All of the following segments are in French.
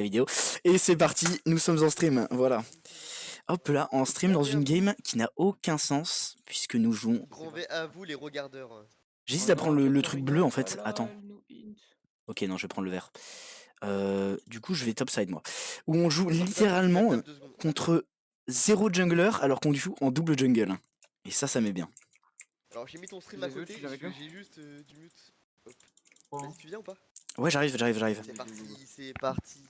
vidéo. Et c'est parti, nous sommes en stream, voilà. Hop là, en stream dans une game qui n'a aucun sens, puisque nous jouons... Grand V à vous les regardeurs. J'hésite à prendre le truc bleu en fait, attends. Ok, non, je vais prendre le vert. Du coup, je vais topside moi. Où on joue littéralement contre 0 jungler, alors qu'on joue en double jungle. Et ça m'est bien. Alors j'ai mis ton stream à côté, j'ai juste du mute. Hop. Vas-y, tu viens ou pas? Ouais, j'arrive. C'est parti, c'est parti.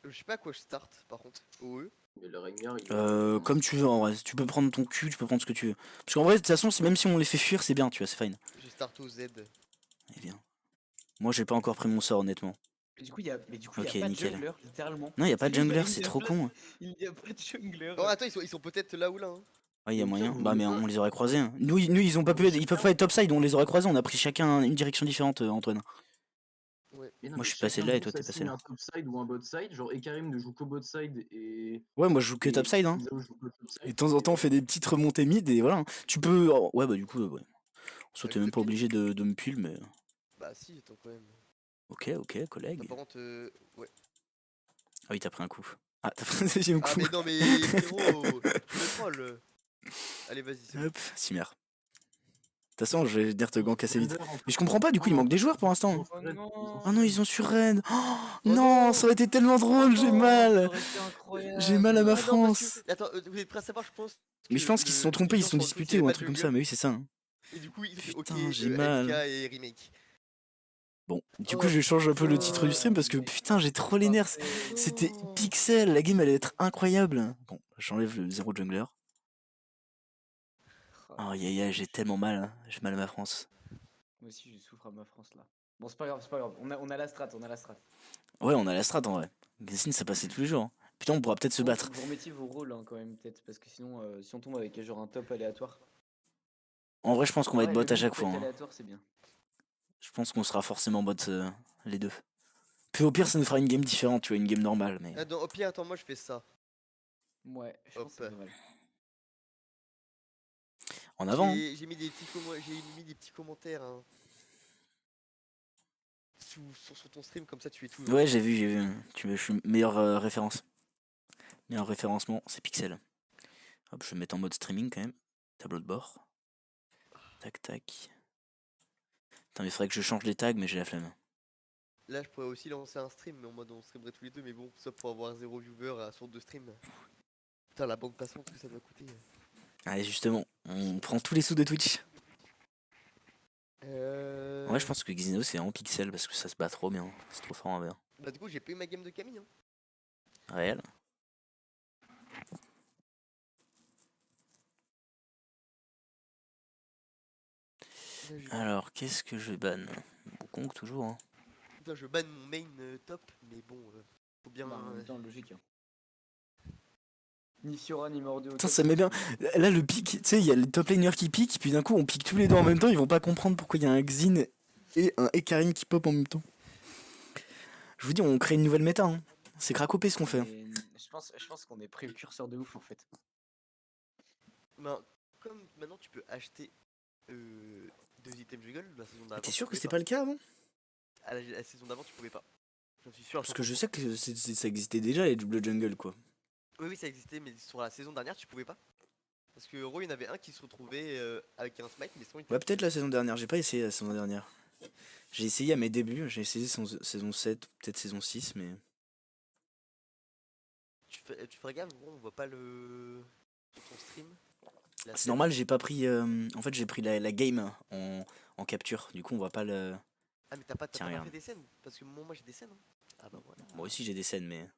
Je sais pas à quoi je start par contre. OE. Mais le Rengar, il comme tu veux en vrai, tu peux prendre ton cul, tu peux prendre ce que tu veux. Parce qu'en vrai, de toute façon, même si on les fait fuir, c'est bien, tu vois, c'est fine. Je start au Z. Eh bien. Moi, j'ai pas encore pris mon sort, honnêtement. Mais du coup, il y a Ok, pas de nickel. jungler, littéralement. Non, y a pas de jungler, c'est trop con. Il y a pas de jungler. Oh, attends, ils sont peut-être là ou là. Hein. Ouais, y a moyen. Bah, mais on les aurait croisés. Hein. Nous, ils ont pas pu, ils peuvent pas être topside, on les aurait croisés, on a pris chacun une direction différente, Antoine. Ouais. Moi, je suis passé là et toi, t'es passé là. un top side ou un bot side, genre Ekarim ne joue qu'au bot side et. Ouais, moi, je joue que topside, hein. Et de temps en temps, on fait des petites remontées mid et voilà. Tu peux. Ouais, bah, du coup, ouais. Soit t'es même pas obligé de me pull, mais. Bah, si, attends quand même. Ok, collègue. Par contre, ouais. Ah oui, t'as pris un coup. Ah, t'as pris un deuxième coup. Ah, mais non, mais frérot, tu me troll. Allez, vas-y, c'est bon. Hop, Cimer. De toute façon, je vais venir te gank assez vite. Mais je comprends pas, du coup, il manque des joueurs pour l'instant. Oh non, ils ont sur Red. Oh non, ça aurait été tellement drôle, j'ai mal. J'ai mal à ma France. Attends, vous êtes prêts à savoir, je pense. Mais je pense qu'ils se sont trompés, ils se sont disputés ou un truc comme ça, mais oui, c'est ça. Hein. Et du coup, il fait OK, Putain, j'ai mal. LK et remake. Bon, du coup, je change un peu le titre du stream parce que putain, j'ai trop les nerfs. C'était pixel, la game allait être incroyable. Bon, j'enlève le 0 jungler. Oh, j'ai tellement mal, hein. J'ai mal à ma France. Moi aussi, je souffre à ma France là. Bon, c'est pas grave. On a la strat, Ouais, on a la strat en vrai. Gassine, ça passait tous les jours. Hein. Putain, on pourra peut-être se battre. Vous remettiez vos rôles hein, quand même, peut-être, parce que sinon, si on tombe avec genre un top aléatoire. En vrai, je pense qu'on va être bot à chaque fois. Hein. Aléatoire, c'est bien. Je pense qu'on sera forcément bot les deux. Puis au pire, ça nous fera une game différente, tu vois, une game normale. Mais... Ah, non, au pire, attends, moi je fais ça. Ouais, je pense que c'est vrai. En avant. J'ai mis des petits commentaires. Hein. Sur ton stream, comme ça tu es tout. Ouais, j'ai vu. Je suis meilleure référence. Meilleur référencement, c'est Pixel. Hop, je vais me mettre en mode streaming quand même. Tableau de bord. Tac. Putain, mais il faudrait que je change les tags, mais j'ai la flemme. Là, je pourrais aussi lancer un stream, mais en mode on streamerait tous les deux, mais bon, ça pour avoir 0 viewer à sorte de stream. Putain, la banque passante, que ça doit coûter. Allez, justement, on prend tous les sous de Twitch. Ouais, je pense que Xeno c'est en pixel parce que ça se bat trop bien. C'est trop fort en VR. Bah, du coup, j'ai payé ma game de Camille. Hein. Réel. Alors, qu'est-ce que je banne? Wukong toujours. Hein. Putain, je banne mon main top, mais bon, faut bien. Bah, en même temps, logique. Hein. Ni Fiora ni Mordio. Putain, ça met bien. Là, le pic, tu sais, il y a le top laner qui pique, puis d'un coup, on pique tous les deux en même temps. Ils vont pas comprendre pourquoi il y a un Xin et un Ekarim qui pop en même temps. Je vous dis, on crée une nouvelle méta. Hein. C'est cracopé ce qu'on fait. Je pense qu'on est précurseur de ouf en fait. Ben, comme maintenant tu peux acheter 2 items jungle, la saison d'avant. T'es sûr que c'était pas le cas avant? À la saison d'avant, tu pouvais pas. J'en suis sûr. Parce que je sais que ça existait déjà les double jungle quoi. Oui, ça existait, mais sur la saison dernière, tu pouvais pas. Parce que Euro, il y en avait un qui se retrouvait avec un smite, mais sinon il Ouais, peut-être la saison dernière. J'ai pas essayé la saison dernière. J'ai essayé à mes débuts. J'ai essayé saison 7, peut-être saison 6, mais. Tu ferais gaffe, gros, on voit pas le. Sur ton stream. C'est normal, j'ai pas pris. En fait, j'ai pris la game en capture. Du coup, on voit pas le. Ah, mais t'as pas regarde. fait des scènes? Parce que moi j'ai des scènes. Hein. Ah bah voilà. Moi aussi, j'ai des scènes, mais.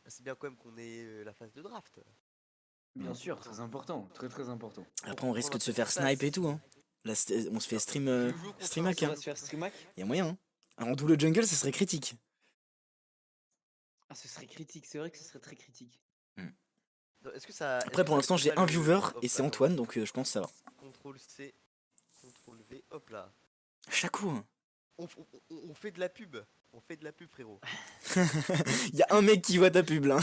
C'est bien quand même qu'on ait la phase de draft. Bien sûr, très important, très important. Après, on risque de se faire snipe et tout. Hein. Là, on se fait streamac. Hein. Y'a moyen. Hein. Alors, en double jungle, ce serait critique. Ah, ce serait critique, c'est vrai que ce serait très critique. Est-ce que ça. Après, pour l'instant, j'ai un viewer et c'est Antoine, donc je pense que ça va. CTRL C, CTRL V, hop là. Chaque coup. Hein. On fait de la pub. On fait de la pub, frérot. Y'a un mec qui voit ta pub là.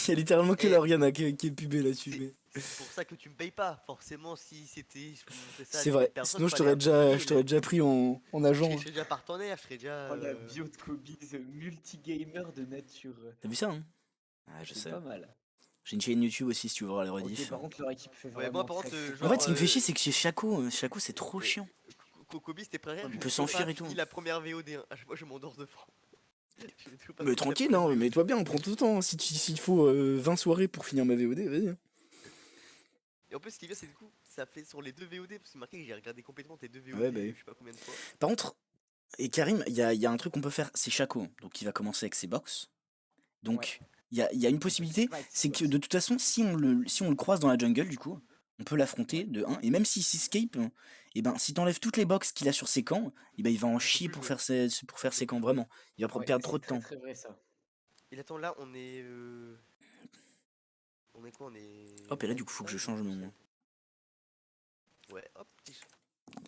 Y'a littéralement que l'Oriana qui est pubé là-dessus. C'est pour ça que tu me payes pas. Forcément, si c'était. Je montrais ça à C'est 10 000 vrai, personnes, sinon je fallait t'aurais un peu déjà, payer. je t'aurais déjà pris en agent. Je Hein. serais déjà partenaire, je serais déjà. Oh la bio de Kobe, ce multi-gamer de nature. T'as vu ça, hein? Ah, je C'est sais. pas mal. J'ai une chaîne YouTube aussi si tu veux voir les Ok, rediffs. par contre, leur équipe fait Ouais, moi vraiment par très contre, très En fait, genre. ce qui me fait chier, c'est que chez Shaco, c'est trop chiant. Kobe, c'était frère, Ouais, je Il n'ai peut toujours s'enfuir pas et tout. fini la première VOD. Hein. À chaque fois, je m'endors devant. Je n'ai toujours pas Mais fini la tranquille, première hein, VOD. mets-toi bien, on prend tout le temps. Hein. S'il faut 20 soirées pour finir ma VOD, vas-y. Hein. Et en plus, ce qui est bien, c'est du coup, ça fait sur les deux VOD. Parce que c'est marqué que j'ai regardé complètement tes deux VOD, Ouais, bah oui. je sais pas combien de fois. Par contre, et Karim, il y a un truc qu'on peut faire, c'est Shaco. Donc il va commencer avec ses box. Ouais. Donc il y a une On peut possibilité, smite ses c'est que box. de toute façon, si on le croise dans la jungle, du coup, on peut l'affronter Ouais. de 1. Et même s'il s'escape, et ben si t'enlèves toutes les box qu'il a sur ses camps, et ben il va en On peut chier plus pour jouer. faire ses camps, vraiment. Il va Ouais, perdre trop c'est de très temps. très vrai ça. Et attends, là, on est. On est quoi? On Hop, est. et là, du Right coup, faut que je side change ou left mon. side? Ouais, hop,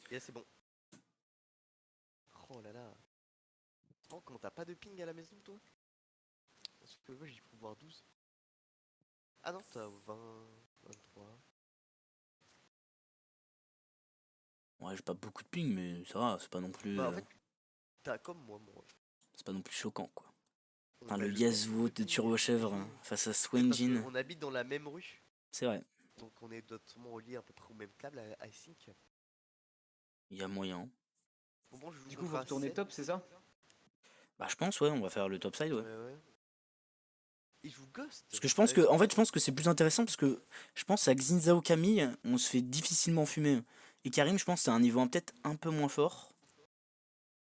et là, c'est bon. Oh là là. C'est marrant comment t'as pas de ping à la maison, toi? Parce que moi, j'ai pu voir 12. Ah non, t'as 20, 23. Ouais, j'ai pas beaucoup de ping, mais ça va, c'est pas non plus. Bah, en fait, t'as comme moi. C'est pas non plus choquant, quoi. Putain, On a le le même nombre Yasuo de de ping, Turbo Chèvre punaise. face à Mais parce Swainjin. qu'on habite dans la même rue. C'est vrai, Donc on est sûrement reliés à peu près au même câble, I think. il y a moyen. Bon, je joue Du coup, contre vous un retournez 7. top, c'est ça? Bah, je pense, ouais, on va faire le top side, ouais. Ouais. Il joue Ghost. Parce que je pense Avec que, son en fait, je perso. pense que c'est plus intéressant parce que je pense à Xinzao Camille, on se fait difficilement fumer. Et Karim, je pense, c'est un niveau peut-être un peu moins fort.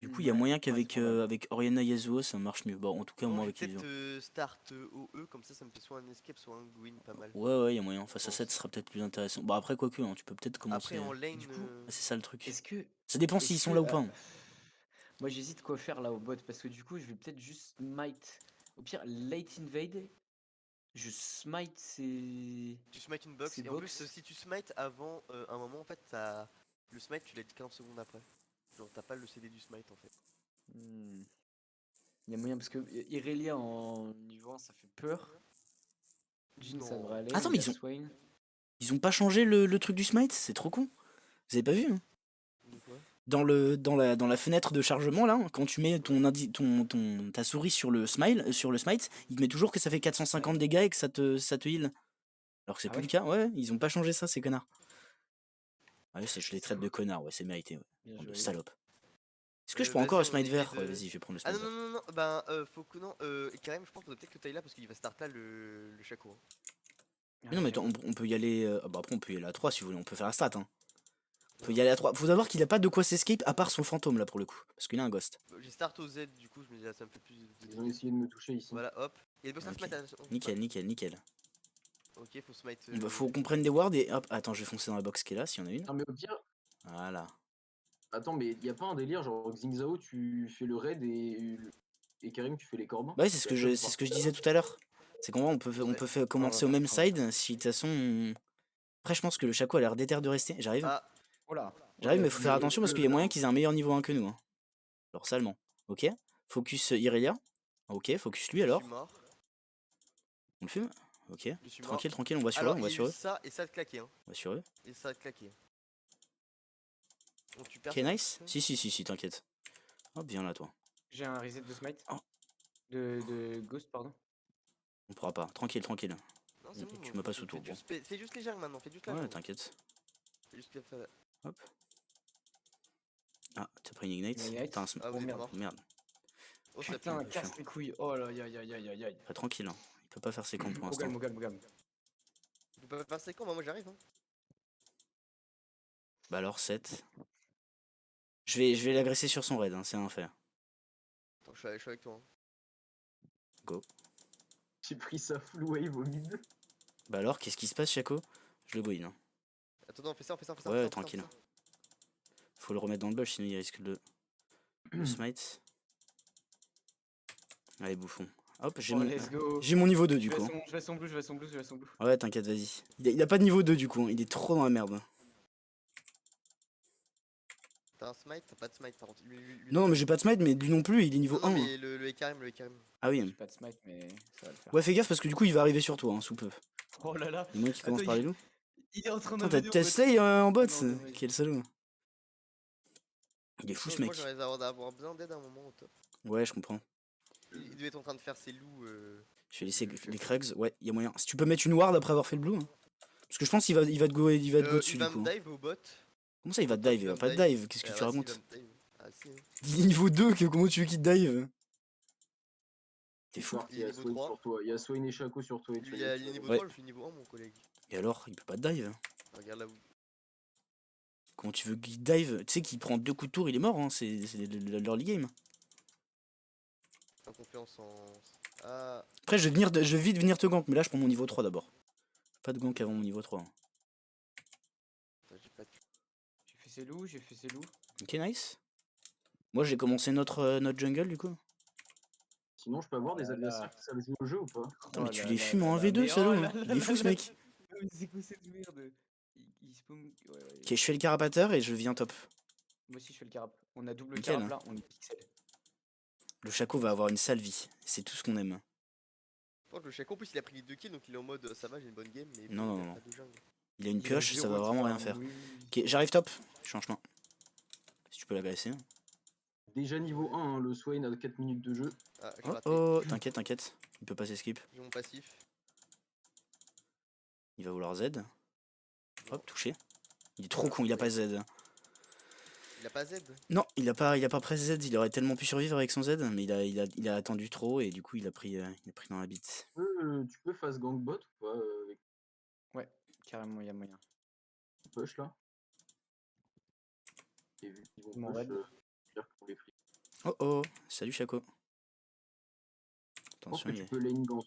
Du coup, il y a Ouais, moyen ouais, c'est qu'avec probable. avec Oriana Yasuo, ça marche mieux. Bon, en tout cas, Bon, moi je vais avec Yasuo. peut-être start OE, comme ça me fait soit un escape, soit un win pas mal. Ouais, il y a moyen. Je Face à 7, pense. ce sera peut-être plus intéressant. Bon, après, quoique, hein, tu peux peut-être Après, commencer. en Du lane. coup, C'est ça le truc. est-ce que. Ça dépend s'ils Est-ce sont que. là ou pas. Hein. Moi j'hésite quoi faire là au bot parce que du coup je vais peut-être juste smite. Au pire, late invade. Je smite Tu smite une box. ces Et en plus, box. si tu smite avant un moment, en fait, t'as. Le smite, tu l'as dit 15 secondes après. Genre, t'as pas le CD du smite en fait. Il y a moyen parce que Irelia en niveau 1 ça fait peur. Jin ça devrait Non. aller, Attends, il mais y a Swain. ils ont pas changé le truc du smite? C'est trop con. Vous avez pas vu, hein? De quoi? Dans la fenêtre de chargement, là, quand tu mets ta souris sur le smite, il te met toujours que ça fait 450 Ouais. dégâts et que ça te heal. Alors que c'est Ah plus le ouais? cas, ouais, ils ont pas changé ça, ces connards. Ouais, je les C'est traite de cool. connards, ouais, c'est mérité, ouais. Bien Bande de joué. salopes. Est-ce que je prends encore Vas-y, le on smite essaie vert? Ouais, de. vas-y, je vais prendre le Ah smite vert. non, ben faut que non, et carrément je pense qu'on doit peut-être que t'ailles là parce qu'il va start là le Shaco. Hein. Mais Ah, non, mais attends, j'avoue. on peut y aller. Bah après, on peut y aller à 3 si vous voulez, on peut faire la stat, hein. On peut Non, y aller à vas-y. 3. Faut savoir qu'il a pas de quoi s'escape à part son fantôme, là, pour le coup. Parce qu'il a un ghost. J'ai start au Z du coup, je me dis, ah, ça me fait plus de Ils ont dégâts. essayé de me toucher ici. Voilà, hop. Il y a des box à Ok. smite, attention. Nickel. Ok, faut smite. Il faut qu'on prenne des wards et hop. Attends, je vais foncer dans la box qui est là, s'il y en a une. Non mais au pire, Voilà. attends, mais y a pas un délire genre Xingzao, tu fais le raid et Karim, tu fais les corbins? Bah ouais, c'est ce que je disais tout à l'heure. C'est qu'en vrai, on Ouais. peut faire Ouais, on va commencer au faire même ça, on va faire side. ça. Si de toute façon. Après, je pense que le Shaco a l'air déter de rester. J'arrive. Ah, Oh là. J'arrive, Ouais, mais faut faire attention parce qu'il y a moyen qu'ils aient un meilleur niveau 1 que nous. Hein. Alors, salement. Ok. Focus Irelia. Ok, focus lui je suis alors. mort. On le fume. Ok. Je suis mort. Tranquille, on va sur eux, Alors, on il va y a eu sur eux. ça et ça de claquer. Hein. On va sur eux. Et ça de claquer. On tue Ok, personne. nice. Si, t'inquiète. Hop, viens là, toi. J'ai un reset de smite. Oh. De Ghost, pardon. On pourra pas. Tranquille. Non, c'est bon. Tu me passes autour. Bon. Fais juste les jungles maintenant, fais juste la Ouais, jungle. t'inquiète. Fais juste la- Hop. Ah, t'as pris une ignite. Une ignite. T'as un Ah, Oh vous êtes merde. mort. Merde. Oh, ça pue. Putain, Bien sûr. casse les couilles. Oh là, aïe aïe aïe aïe aïe. Après, tranquille. Hein. Il peut pas faire ses camps pour Au l'instant. calme, au calme, au calme. Tu peux pas faire c'est quand moi j'arrive. Hein. Bah alors, 7. Je vais l'agresser sur son raid, hein, c'est un fait. Attends, je suis avec toi. Hein. Go. J'ai pris sa full wave au mid. Bah alors, qu'est-ce qui se passe, Chaco? Je le gouine. Hein. Attends, on fait ça. Ouais, tranquille. Faut le remettre dans le bush, sinon il risque de smite. Allez, bouffon. Hop, j'ai Oh, mon... let's go. j'ai mon niveau 2 Je du vais coup. je vais son blue, je vais son blue, je vais son blue. Ouais, t'inquiète, vas-y. Il a pas de niveau 2 du coup, il est trop dans la merde. T'as un smite, t'as pas de smite par contre. Non, mais j'ai pas de smite, mais lui non plus, il est niveau Non, non, 1. mais le Ekarim. Ah oui. J'ai pas de smite, mais ça va le faire. Ouais, fais gaffe parce que du coup, il va arriver sur toi, hein, sous peu. Oh là là. Il y a moyen qu'il commence Attends, par les loups. il est en train de Attends, venir t'as en bot. Slay en bot. Ah non, dommage. Quel salaud. Il est fou ce Moi mec. j'aurais d'avoir besoin d'aide à un moment au top. Ouais, je comprends. Il devait être en train de faire ses loups. Je vais laisser Le les Shaco. Krugs. Ouais, il y a moyen. Si tu peux mettre une ward après avoir fait le blue. Hein. Parce que je pense qu'il va te go dessus Il du va coup. me Hein. dive au bot. Comment ça il va Au te top, dive? Il va pas te dive. Qu'est-ce que Ah tu bah si, il va racontes? me dive. Ah si. Il est niveau 2, comment tu veux qu'il te dive? T'es C'est fou. fort, Il il y est a niveau Swain 3. sur toi. Il y a Swain et Shaco sur toi et tu Lui, il est niveau Ouais. 3, je suis niveau 1, mon collègue. Et alors, il peut pas te dive. Regarde là où. Comment tu veux qu'il dive? Tu sais qu'il prend 2 coups de tour, il est mort. Hein. C'est l'early game. Pas confiance en. Ah, Après, je vais vite venir te gank, mais là, je prends mon niveau 3 d'abord. Pas de gank avant mon niveau 3. Hein. putain, j'ai pas de. J'ai fait ses loups, Ok, nice. Moi, j'ai commencé notre jungle du coup. Sinon, je peux avoir Oh des là là. adversaires qui savent jouer au jeu ou pas? Putain, mais Oh tu là les là fumes là en là, 1v2, mais oh salaud. là Hein. là Il est là fou ce là. mec. Mais c'est quoi cette merde? Il spawn. Ouais, ouais. Ok, je fais le carapateur et je viens top. Moi aussi je fais le carap. On a double Nickel. carap là, on est pixel. Le Shaco va avoir une sale vie. C'est tout ce qu'on aime. Par contre, le Shaco en plus il a pris les 2 kills donc il est en mode ça va, j'ai une bonne game. Mais Non, bon, non, il a non. pas de jungle. Il a une Il a pioche, ça va 0 de vraiment rien farm, faire. oui. Ok, j'arrive top. Je suis en chemin. Si tu peux l'agresser. Déjà niveau 1, hein, le Swain a 4 minutes de jeu. Ah, j'ai Oh raté. oh, t'inquiète, t'inquiète. Il peut pas s'escape. J'ai mon passif. Il va vouloir Z. Non, Hop, touché. Il est trop con, il a pas Z. il a pas Z. Non, il a pas press Z, il aurait tellement pu survivre avec son Z, mais il a attendu trop et du coup il a pris dans la bite. Tu peux face gank bot ou pas avec Ouais, carrément, il y a moyen. le push là? Et vu qu'ils vont Mon push, raid. c'est clair que pour les free. Oh oh, salut Chaco. Je pense Attention, que tu peux lane gank.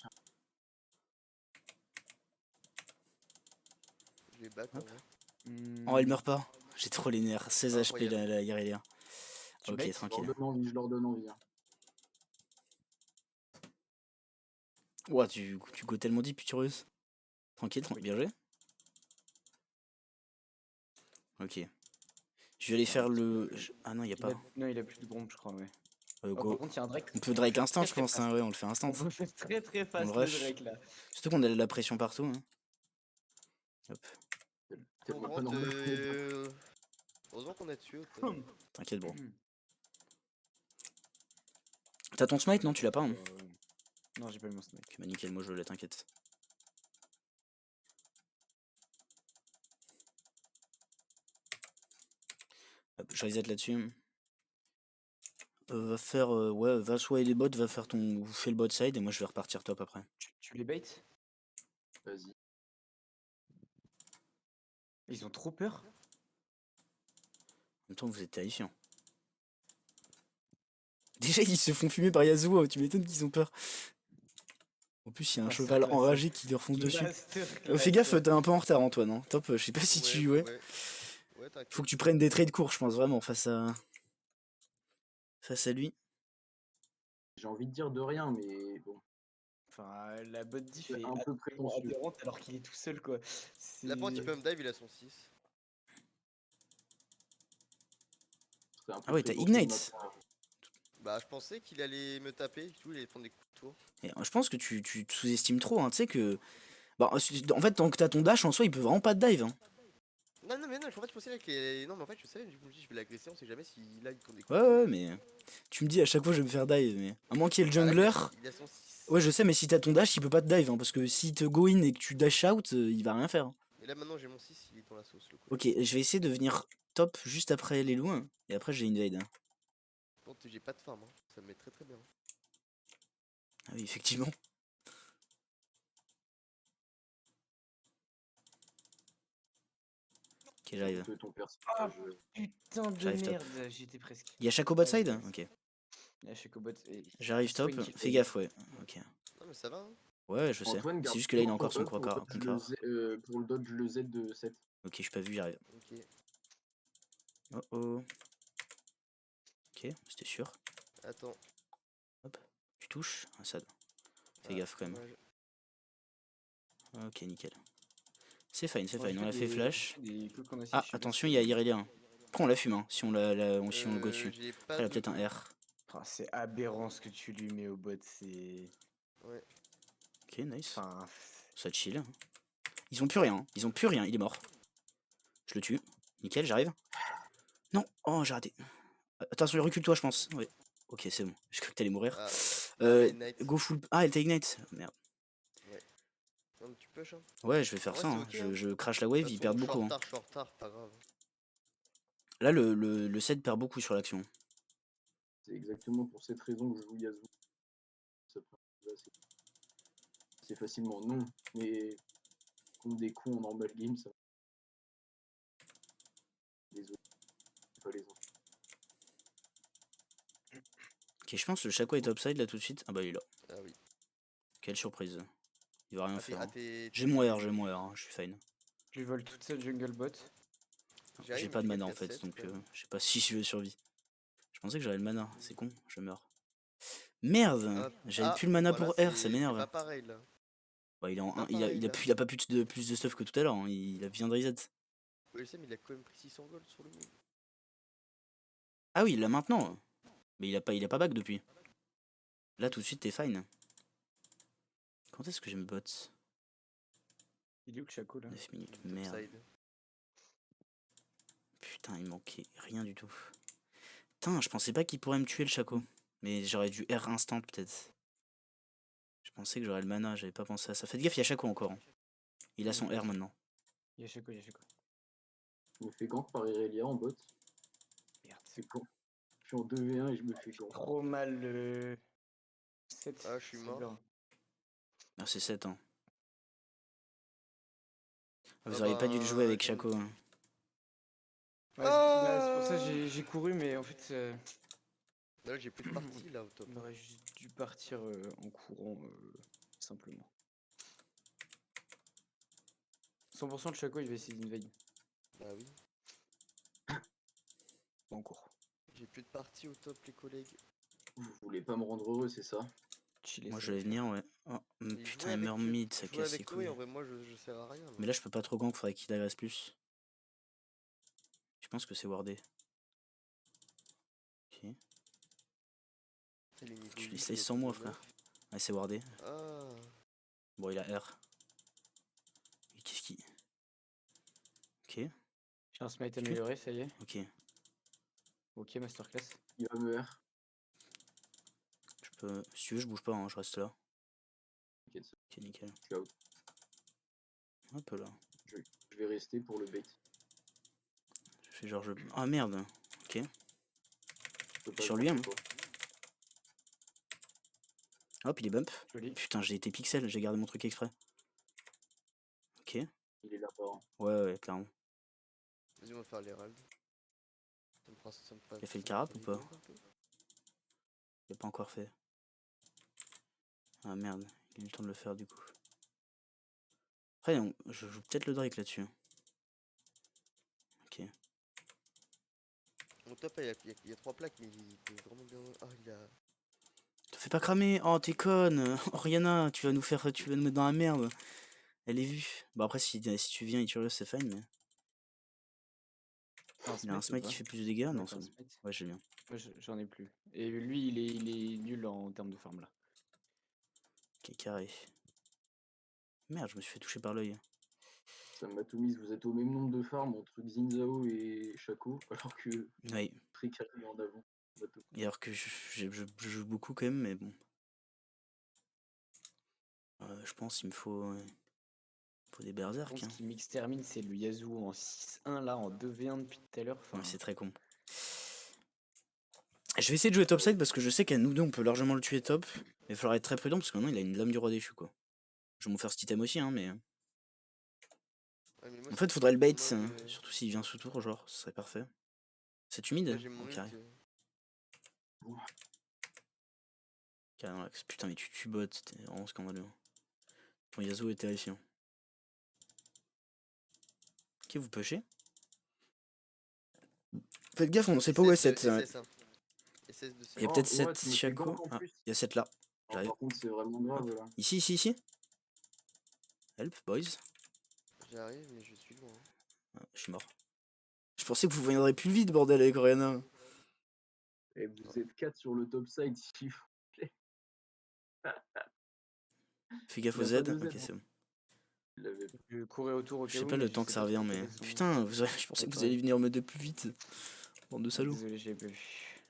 Je vais back en Hop. vrai. Oh, elle meurt pas. J'ai trop les nerfs. 16 HP Incroyable. la Irelia. Tu Ok, bait? Je leur tranquille. donne envie, je leur donne envie. Hein. Ouah, tu go tellement deep, Pitureuse. Tranquille, bien joué. Ok. Je vais aller faire le. Ah non, il a pas. Non, il a plus de bombe, je crois, ouais. Oh, Go. par contre, il y a un Drake. On peut Drake instant, Très, je très pense. Hein. fast. Ouais, on le fait instant. On peut faire très très On fast le le rush. Drake là. Surtout qu'on a de la pression partout. Hein. Hop, Tellement Bon, pas normal. heureusement qu'on a tué au top. t'inquiète, bro. T'as ton smite, non? Tu l'as pas, hein? Non, j'ai pas eu mon snake. Ok, bah nickel, moi je l'ai, t'inquiète. Hop, je reset là-dessus. Va faire, ouais, va soigner les bots, va faire fais le bot side et moi je vais repartir top après. En Tu les bait? Vas-y. Ils ont trop peur. même temps, vous êtes terrifiant. Déjà, ils se font fumer par Yasuo, tu m'étonnes qu'ils ont peur. En plus, il y a un cheval Masterclass. enragé qui leur fonce dessus. Masterclass. Fais gaffe, t'es un peu en retard, Antoine. Hein. Top, je sais pas si tu. Ouais. Ouais, t'inquiète. Faut que tu prennes des trades courts, je pense vraiment, face à lui. J'ai envie de dire de rien, mais bon. Enfin, la bot diff C'est est un peu prétentieux. adhérente alors qu'il est tout seul quoi. La pointe, il peut me dive, il a son 6. C'est un peu Ah ouais, t'as prétentieux de Ignite. ma part. Bah, je pensais qu'il allait me taper, du coup, il allait prendre des coups de tour. Et, je pense que tu te sous-estimes trop, hein. Tu sais que. Bah, en fait, tant que t'as ton dash en soi, il peut vraiment pas te dive. Hein. Non, non, mais non, en fait, je pensais que. Non, mais en fait, je savais, du coup, je me dis, je vais l'agresser, on sait jamais si là il prend des coups Ouais, de tour. ouais, mais. Tu me dis à chaque fois, je vais me faire dive. Mais à moins qu'il y ait le Ah, là, jungler. il a son 6. Ouais, je sais, mais si t'as ton dash, il peut pas te dive. Hein, parce que si te go in et que tu dash out, il va rien faire. Hein. Et là, maintenant, j'ai mon 6, il est dans la sauce, le coup. Ok, je vais essayer de venir top juste après les loups. Hein, et après, j'ai invade. Hein. Par contre, j'ai pas de farm, hein. Ça me met très très bien. Ah oui, effectivement. Ok, j'arrive. Que ton personnage. Ah, putain de J'arrive top. merde, j'étais presque. Il y a Shaco bot side? Ok. Là, chez Cobot. J'arrive top. Swing kill. Fais gaffe, ouais. Ok. Non, mais ça va, hein. Ouais, je sais. Antoine, C'est garde juste que là, il a toujours encore son ton E pour croix pour le dodge le Z de 7. Ok, je suis pas vu, j'arrive. Ok. Oh oh. Ok, c'était sûr. Attends. Hop. Tu touches? Ah, ça. Fais Ah, gaffe quand même. dommage. Ok, nickel. C'est fine, Moi, on a fait flash. Ah, attention, il y a Irelia. Après, on la fume, hein, si on, si on le go dessus. J'ai Après, pas elle a de. peut-être un R. Ah, c'est aberrant ce que tu lui mets au bot, c'est... Ouais. Ok, nice. Enfin... Ça chill. Ils ont plus rien, hein. Ils ont plus rien, il est mort. Je le tue. Nickel, j'arrive. Non, oh, j'ai raté. Attention, recule-toi, je pense. Ouais. Ok, c'est bon. Je crois que t'allais mourir. Ah, ouais, Night. Go full. Ah, elle t'a ignite. Merde. Ouais. Non, mais tu push, hein. Ouais, je vais faire En vrai, ça. c'est Hein. ok, hein. Je crash la De wave, toute ils façon, perdent beaucoup. Hein. je suis en retard, pas grave. Là, le set perd beaucoup sur l'action. C'est exactement pour cette raison que je joue Yasuo. Ça prend- là, c'est facilement non, mais contre des cons en normal game, ça. Désolé, pas les autres. Ok, je pense que le Shaco est topside là tout de suite. Ah bah il est là. Ah oui. Quelle surprise. Il va rien faire. Hein. J'ai J'ai mon R, hein, je suis fine. Je lui vole toute cette jungle bot. J'ai pas de mana en fait, donc je sais pas si je survis. Je pensais que j'avais le mana, c'est con, je meurs. Merde, j'avais plus le mana voilà, pour R, ça c'est m'énerve. pas pareil là. Bah, il est en Pas 1, pareil, là. il a pas plus de stuff que tout à l'heure, hein. Il a bien de reset. Ouais, je sais, mais il a quand même pris 600 gold sur le mid. Ah oui, il l'a maintenant. Mais il a pas back depuis. Là tout de suite t'es fine. Quand est-ce que j'ai mes bots? Il est où le Shaco là? 9 minutes, Il est merde. topside. Putain, il manquait rien du tout. Putain, je pensais pas qu'il pourrait me tuer le Shaco. Mais j'aurais dû R instant peut-être. Je pensais que j'aurais le mana, j'avais pas pensé à ça. Faites gaffe, il y a Shaco encore. Hein. Il a son R maintenant. Il y a Shaco, il y a Shaco. Je me fais gank par Irelia en bot. Merde. C'est con. Je suis en 2v1 et je me fais gank. Trop mal le... 7. Ah, je suis mort. Ah, c'est 7 hein. Vous Ah auriez pas dû le jouer avec j'aime- Shaco. Hein. Ouais, c'est pour ça que j'ai couru, mais en fait, Là, j'ai plus de partie là au top. on aurait juste dû partir en courant, simplement. 100% le Shaco, il va essayer d'invade. Ah oui. En cours. J'ai plus de partie au top, les collègues. Vous voulez pas me rendre heureux, c'est ça? Chiller, Moi ça je va vais faire. venir, ouais. Oh, Mais putain, il meurt mid, ça jouer casse les avec toi et couilles. en vrai, moi, je sers à rien. Mais là je peux pas trop gank, faudrait qu'il agresse plus. Je pense que c'est wardé. Ok. Tu les slices sans moi, frère. Ouais, c'est wardé. Ah. Bon, il a R. Et qu'est-ce qu'il. Ok, J'ai un smite amélioré, ça y est. ok. Ok, masterclass. Il va me R. Je peux. Si tu veux, je bouge pas, hein, je reste là. T'inquiète, Ok, nickel. je suis out. Hop là. Je vais rester pour le bait. Je fais genre je. Ah merde. Ok. Je peux pas Sur le lui, voir, hein. c'est quoi. Hop, il est bump. Joli. Putain, j'ai été pixel, j'ai gardé mon truc exprès. Ok. Il est là-bas. Hein. Ouais, clairement. Vas-y, on va faire l'Herald. Il a fait le carap ou pas? Il a pas encore fait. Ah merde, il a eu le temps de le faire du coup. Après, je joue peut-être le Drake là-dessus. Ok. Mon top, il y a 3 plaques, mais il peut vraiment bien. Ah, il a. Te fais pas cramer. Oh, t'es conne. Oriana, tu vas nous mettre dans la merde. Elle est vue. Bon, après, si tu viens et tu restes, c'est fine, mais. Il a un smite qui fait plus de dégâts? Non, c'est bon. Ouais, j'ai bien. J'en ai plus. Et lui, il est nul en termes de farm là. Ok, carré. Merde, je me suis fait toucher par l'œil. Ça m'a tout mis. Vous êtes au même nombre de farms entre Xinzao et Shaco, alors que Oui. très carré en avant. Et alors que je joue beaucoup quand même, mais bon. Je pense qu'il me faut des berserk. Ce qui m'extermine, c'est le Yasuo en 6-1 là, en 2v1 depuis tout à l'heure. Enfin... Ouais, c'est très con. Je vais essayer de jouer topside parce que je sais qu'à nous deux on peut largement le tuer top. Mais il faudra être très prudent parce que maintenant il a une lame du roi déchu quoi. Je vais m'en faire cet item aussi hein mais. Ouais, mais moi, En fait faudrait le bait, mode, surtout s'il vient sous tour genre, ce serait parfait. C'est humide là, j'ai mon carré. Carrément Max. Putain mais tu tues bot, t'es vraiment scandaleux. Ton Yasuo est terrifiant. Ok vous pushez. Faites gaffe, on sait pas où est 7. Il y a peut-être 7 Shaco. Ah, il y a 7 là. J'arrive. Par contre, c'est vraiment grave là. Ici. Help, boys. J'arrive, mais je suis loin. Ah, je suis mort. Je pensais que vous viendrez plus vite, bordel, avec Oriana. Et vous êtes 4 sur le top side, s'il faut. Fais gaffe Il aux a Z. pas de Z, Ok, hein. c'est bon. Il l'avait Je courais autour au Je cas sais où, pas mais le je temps sais que ça pas si revient, on mais. connaît son... Putain, je pensais que vous Attends. alliez venir me de plus vite. Bande de salauds. Désolé, j'ai pas vu.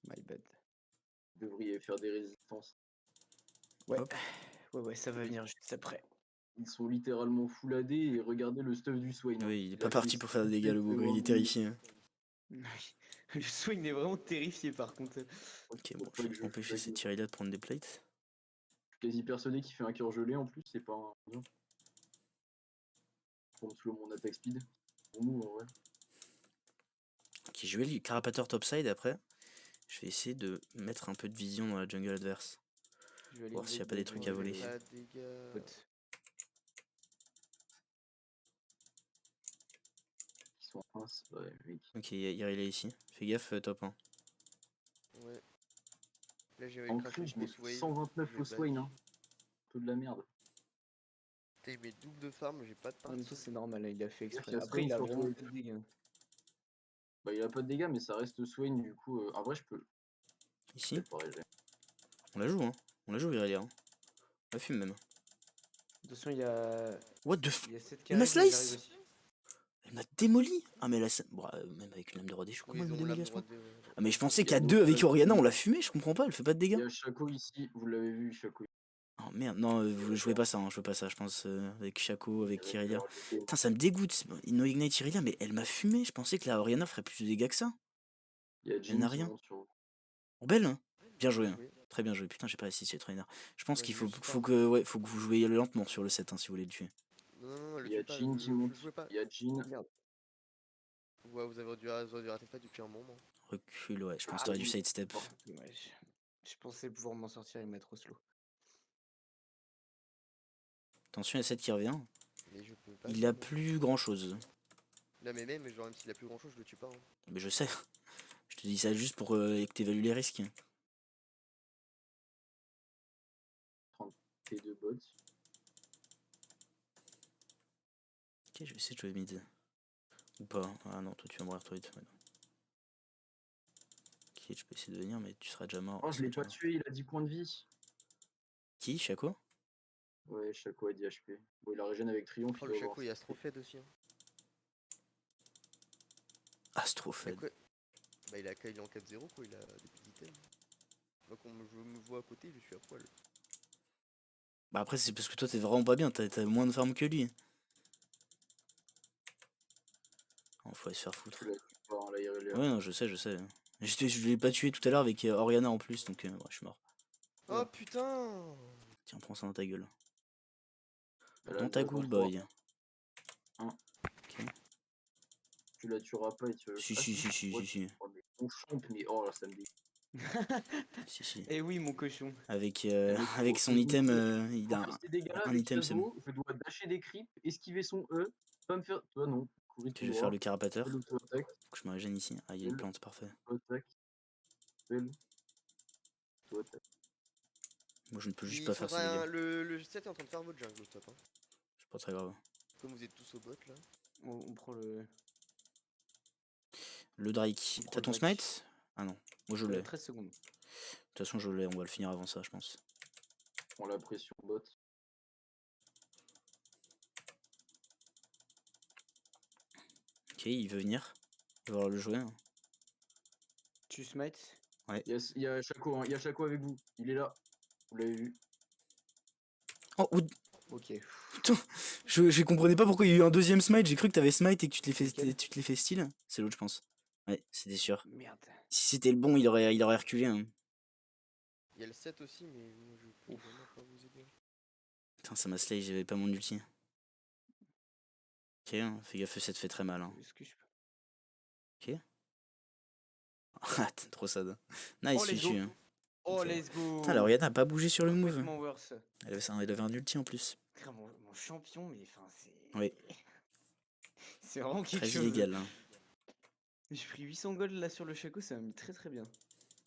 My bad. devriez faire des résistances. Ouais. Hop. Ouais, ça va venir juste après. Ils sont littéralement full AD et regardez le stuff du Swain. hein. Oui, il est Il pas a parti fait pour faire des dégâts, le beau, il est 7 terrifié. hein. Le swing est vraiment terrifié par contre. Ok, Faut bon, pas je que vais je empêcher flag. cette Tyrella de prendre des plates. Je suis quasi persuadé qu'il fait un cœur gelé en plus, c'est pas un bien. Pour me slow mon attack speed. Bon move en vrai. Ok, je vais le carapateur topside après. Je vais essayer de mettre un peu de vision dans la jungle adverse. Je vais aller Voir s'il y a invade pas des le trucs Oh, à j'ai voler. pas de dégâts. bot. Ils sont en 1, ouais, mec. Ok, Irelia ici. Fais gaffe, top 1. Ouais. Là, j'ai En craqué cru, une je mets grosse wave. 129 Je au vais Swain. back. Hein. Un peu de la merde. Putain, il met double de farm, j'ai pas de En même partie. temps, c'est normal, hein, il a fait Gaffe, exprès. il y a Après, il stun a sur vraiment toi. peu de dégâts. Bah, il a pas de dégâts, mais ça reste Swain du coup. En vrai, je peux. Ici. C'est pareil, On la joue, hein. On la joue, Irelia. Hein. On la fume même. Attention, il y a... What the f... Il y a 7 qui Elle m'a arrivent, moi j'arrive slice. aussi. Elle m'a démoli. Ah, mais là, bon, même avec une lame de roi déchu, comment Oui, elle ils me ont démolit l'âme à ce point? droite de. Ah, mais je pensais Il y a qu'à deux avec autre- Oriana, on l'a fumé, je comprends pas, elle fait pas de Il dégâts. y a Shaco ici, vous l'avez vu, Shaco. Oh merde, non, vous jouez pas ça, hein, je jouez pas ça, je pense, avec Shaco, avec Il Irelia. Putain, ça me dégoûte. No Ignite Irelia, mais elle m'a fumé, je pensais que la Oriana ferait plus de dégâts que ça. y a Elle Jin n'a qui rien. monte sur vous. Oh, belle, hein. Bien joué, Bien hein. joué. Très bien joué. Putain, j'ai pas assisté trainer. Je pense Ouais, qu'il j'ai faut, juste faut farm. que, ouais, faut que vous jouiez lentement sur le set, hein, si vous voulez le tuer. Non, le Il y a tue pas, Jin qui je monte. le jouais pas. Il y a Jin. Merde. Ouais, vous avez dû rater ça depuis un moment. Recule, ouais, je pense que Ah t'aurais dû oui. sidestep. Oh, Dommage. Je pensais pouvoir m'en sortir et me mettre au slow. Attention, il y a 7 qui revient. Mais je peux pas. Il a plus grand chose. Là, mais même, genre, même s'il a plus grand chose, je le tue pas. Hein. Mais je sais. Je te dis ça juste pour que t'évalues les risques. 30 T2 bots. Ok, je vais essayer de jouer mid. Ou pas. Ah non, toi tu vas mourir trop vite. Ouais, non. Ok, je peux essayer de venir, mais tu seras déjà mort. Oh, il je sera l'ai déjà pas mort. tué, il a 10 points de vie. Qui, Shaco? Ouais, Shaco a 10 HP. Bon, il a régène avec Triomphe, Oh, il le va voir. Shaco, il a Astrofed aussi. Hein. Il a Astrofed. quoi Bah, il est en 4-0, quoi, il a des petits items. Moi, quand je me vois à côté, je suis à poil. Bah après, c'est parce que toi t'es vraiment pas bien, t'as moins de farm que lui. Oh, faut aller se faire foutre. Tu l'as tué pas, hein, là, il est là. Ouais, non, je sais, je sais. Je l'ai pas tué tout à l'heure avec Oriana en plus, donc ouais, je suis mort. Oh putain Tiens, prends ça dans ta gueule. Elle a Dans le ta dash dans goule, le 3. boy. Hein. Ok. Tu la tueras pas et tu vas. Si, Ah, si, si, si, Ouais. si, si. Oh, mais on champ, mais oh là, ça me dégoûte. Si, si. Eh oui, mon cochon. Avec, Mais avec son faut item, douter. il Pour a faire ces dégâts-là un avec item, c'est bon. Yasuo, je dois dasher des creeps, esquiver son E, pas me faire. Toi non, courir Ok, tout je vais faire droit, le carapateur. fais l'auto-attaque, Faut que je me régène ici. Ah, il y a une plante, parfait. auto-attaque, fais l'auto-attaque. Moi, je ne peux juste Ils pas sont en faire ces dégâts. train... le 7 est en train de faire votre jungle au top. Hein. C'est pas très grave. Comme vous êtes tous au bot là. On prend le... Le Drake. on prend T'as le ton Drake. smite? Ah non. Moi, je l'ai. De 13 secondes. toute façon, je l'ai. On va le finir avant ça, je pense. Prends la pression bot. Ok, il veut venir. Il va falloir le jouer. Hein. Tu smite. Il y a Shaco, hein, il y a Shaco avec vous, il est là. Vous l'avez vu. Oh, Ok. je comprenais pas pourquoi il y a eu un deuxième smite. J'ai cru que t'avais smite et que tu te l'es fait, Lequel tu te l'es fait style. C'est l'autre, je pense. Ouais, c'était sûr. Merde. Si c'était le bon, il aurait reculé. Hein. Il y a le 7 aussi, mais moi je peux vraiment pas vous aider. Putain, ça m'a slay, j'avais pas mon ulti. Ok, hein, fais gaffe, ça te fait très mal. Hein. Est-ce que je peux... Ok. Ah, t'es trop sad. Nice, Oh, tu let's go. tues. Hein. Oh, Ok. let's go. Putain, la Oriana a pas bougé sur le move. Complètement worse. Elle avait un ulti en plus. Frère, mon champion, mais enfin, c'est... Oui. C'est vraiment quelque Très chose. illégal. Hein. J'ai pris 800 gold là sur le Shaco, ça m'a mis très très bien.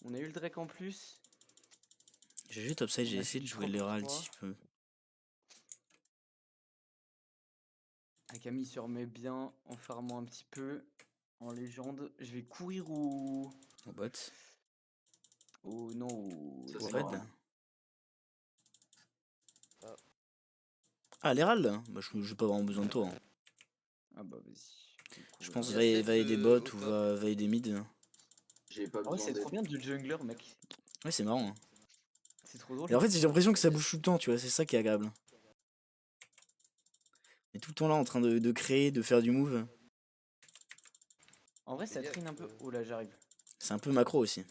On a eu le Drake en plus. J'ai joué topside, On j'ai a essayé fait de du jouer 3 pour l'Herald 3. si je peux. Akami se remet bien en farmant un petit peu. En légende, je vais courir au. Au bot. Au. Non, au. Ça, Au c'est raid. marrant. Ah, l'Herald bah, j'ai pas vraiment besoin de toi. Hein. Ah bah vas-y. Je pense Il y a va Seth, aider bot au ou top. va aider mid. J'ai pas Ah ouais, besoin c'est d'aide. trop bien de jungler, mec. Ouais, c'est marrant. Hein. C'est trop drôle. Et en fait, j'ai l'impression que ça bouge tout le temps, tu vois, c'est ça qui est agréable. On est tout le temps là en train de créer, de faire du move. En vrai, Fais ça gaffe, traîne un peu. Oh là, j'arrive. C'est un peu macro aussi.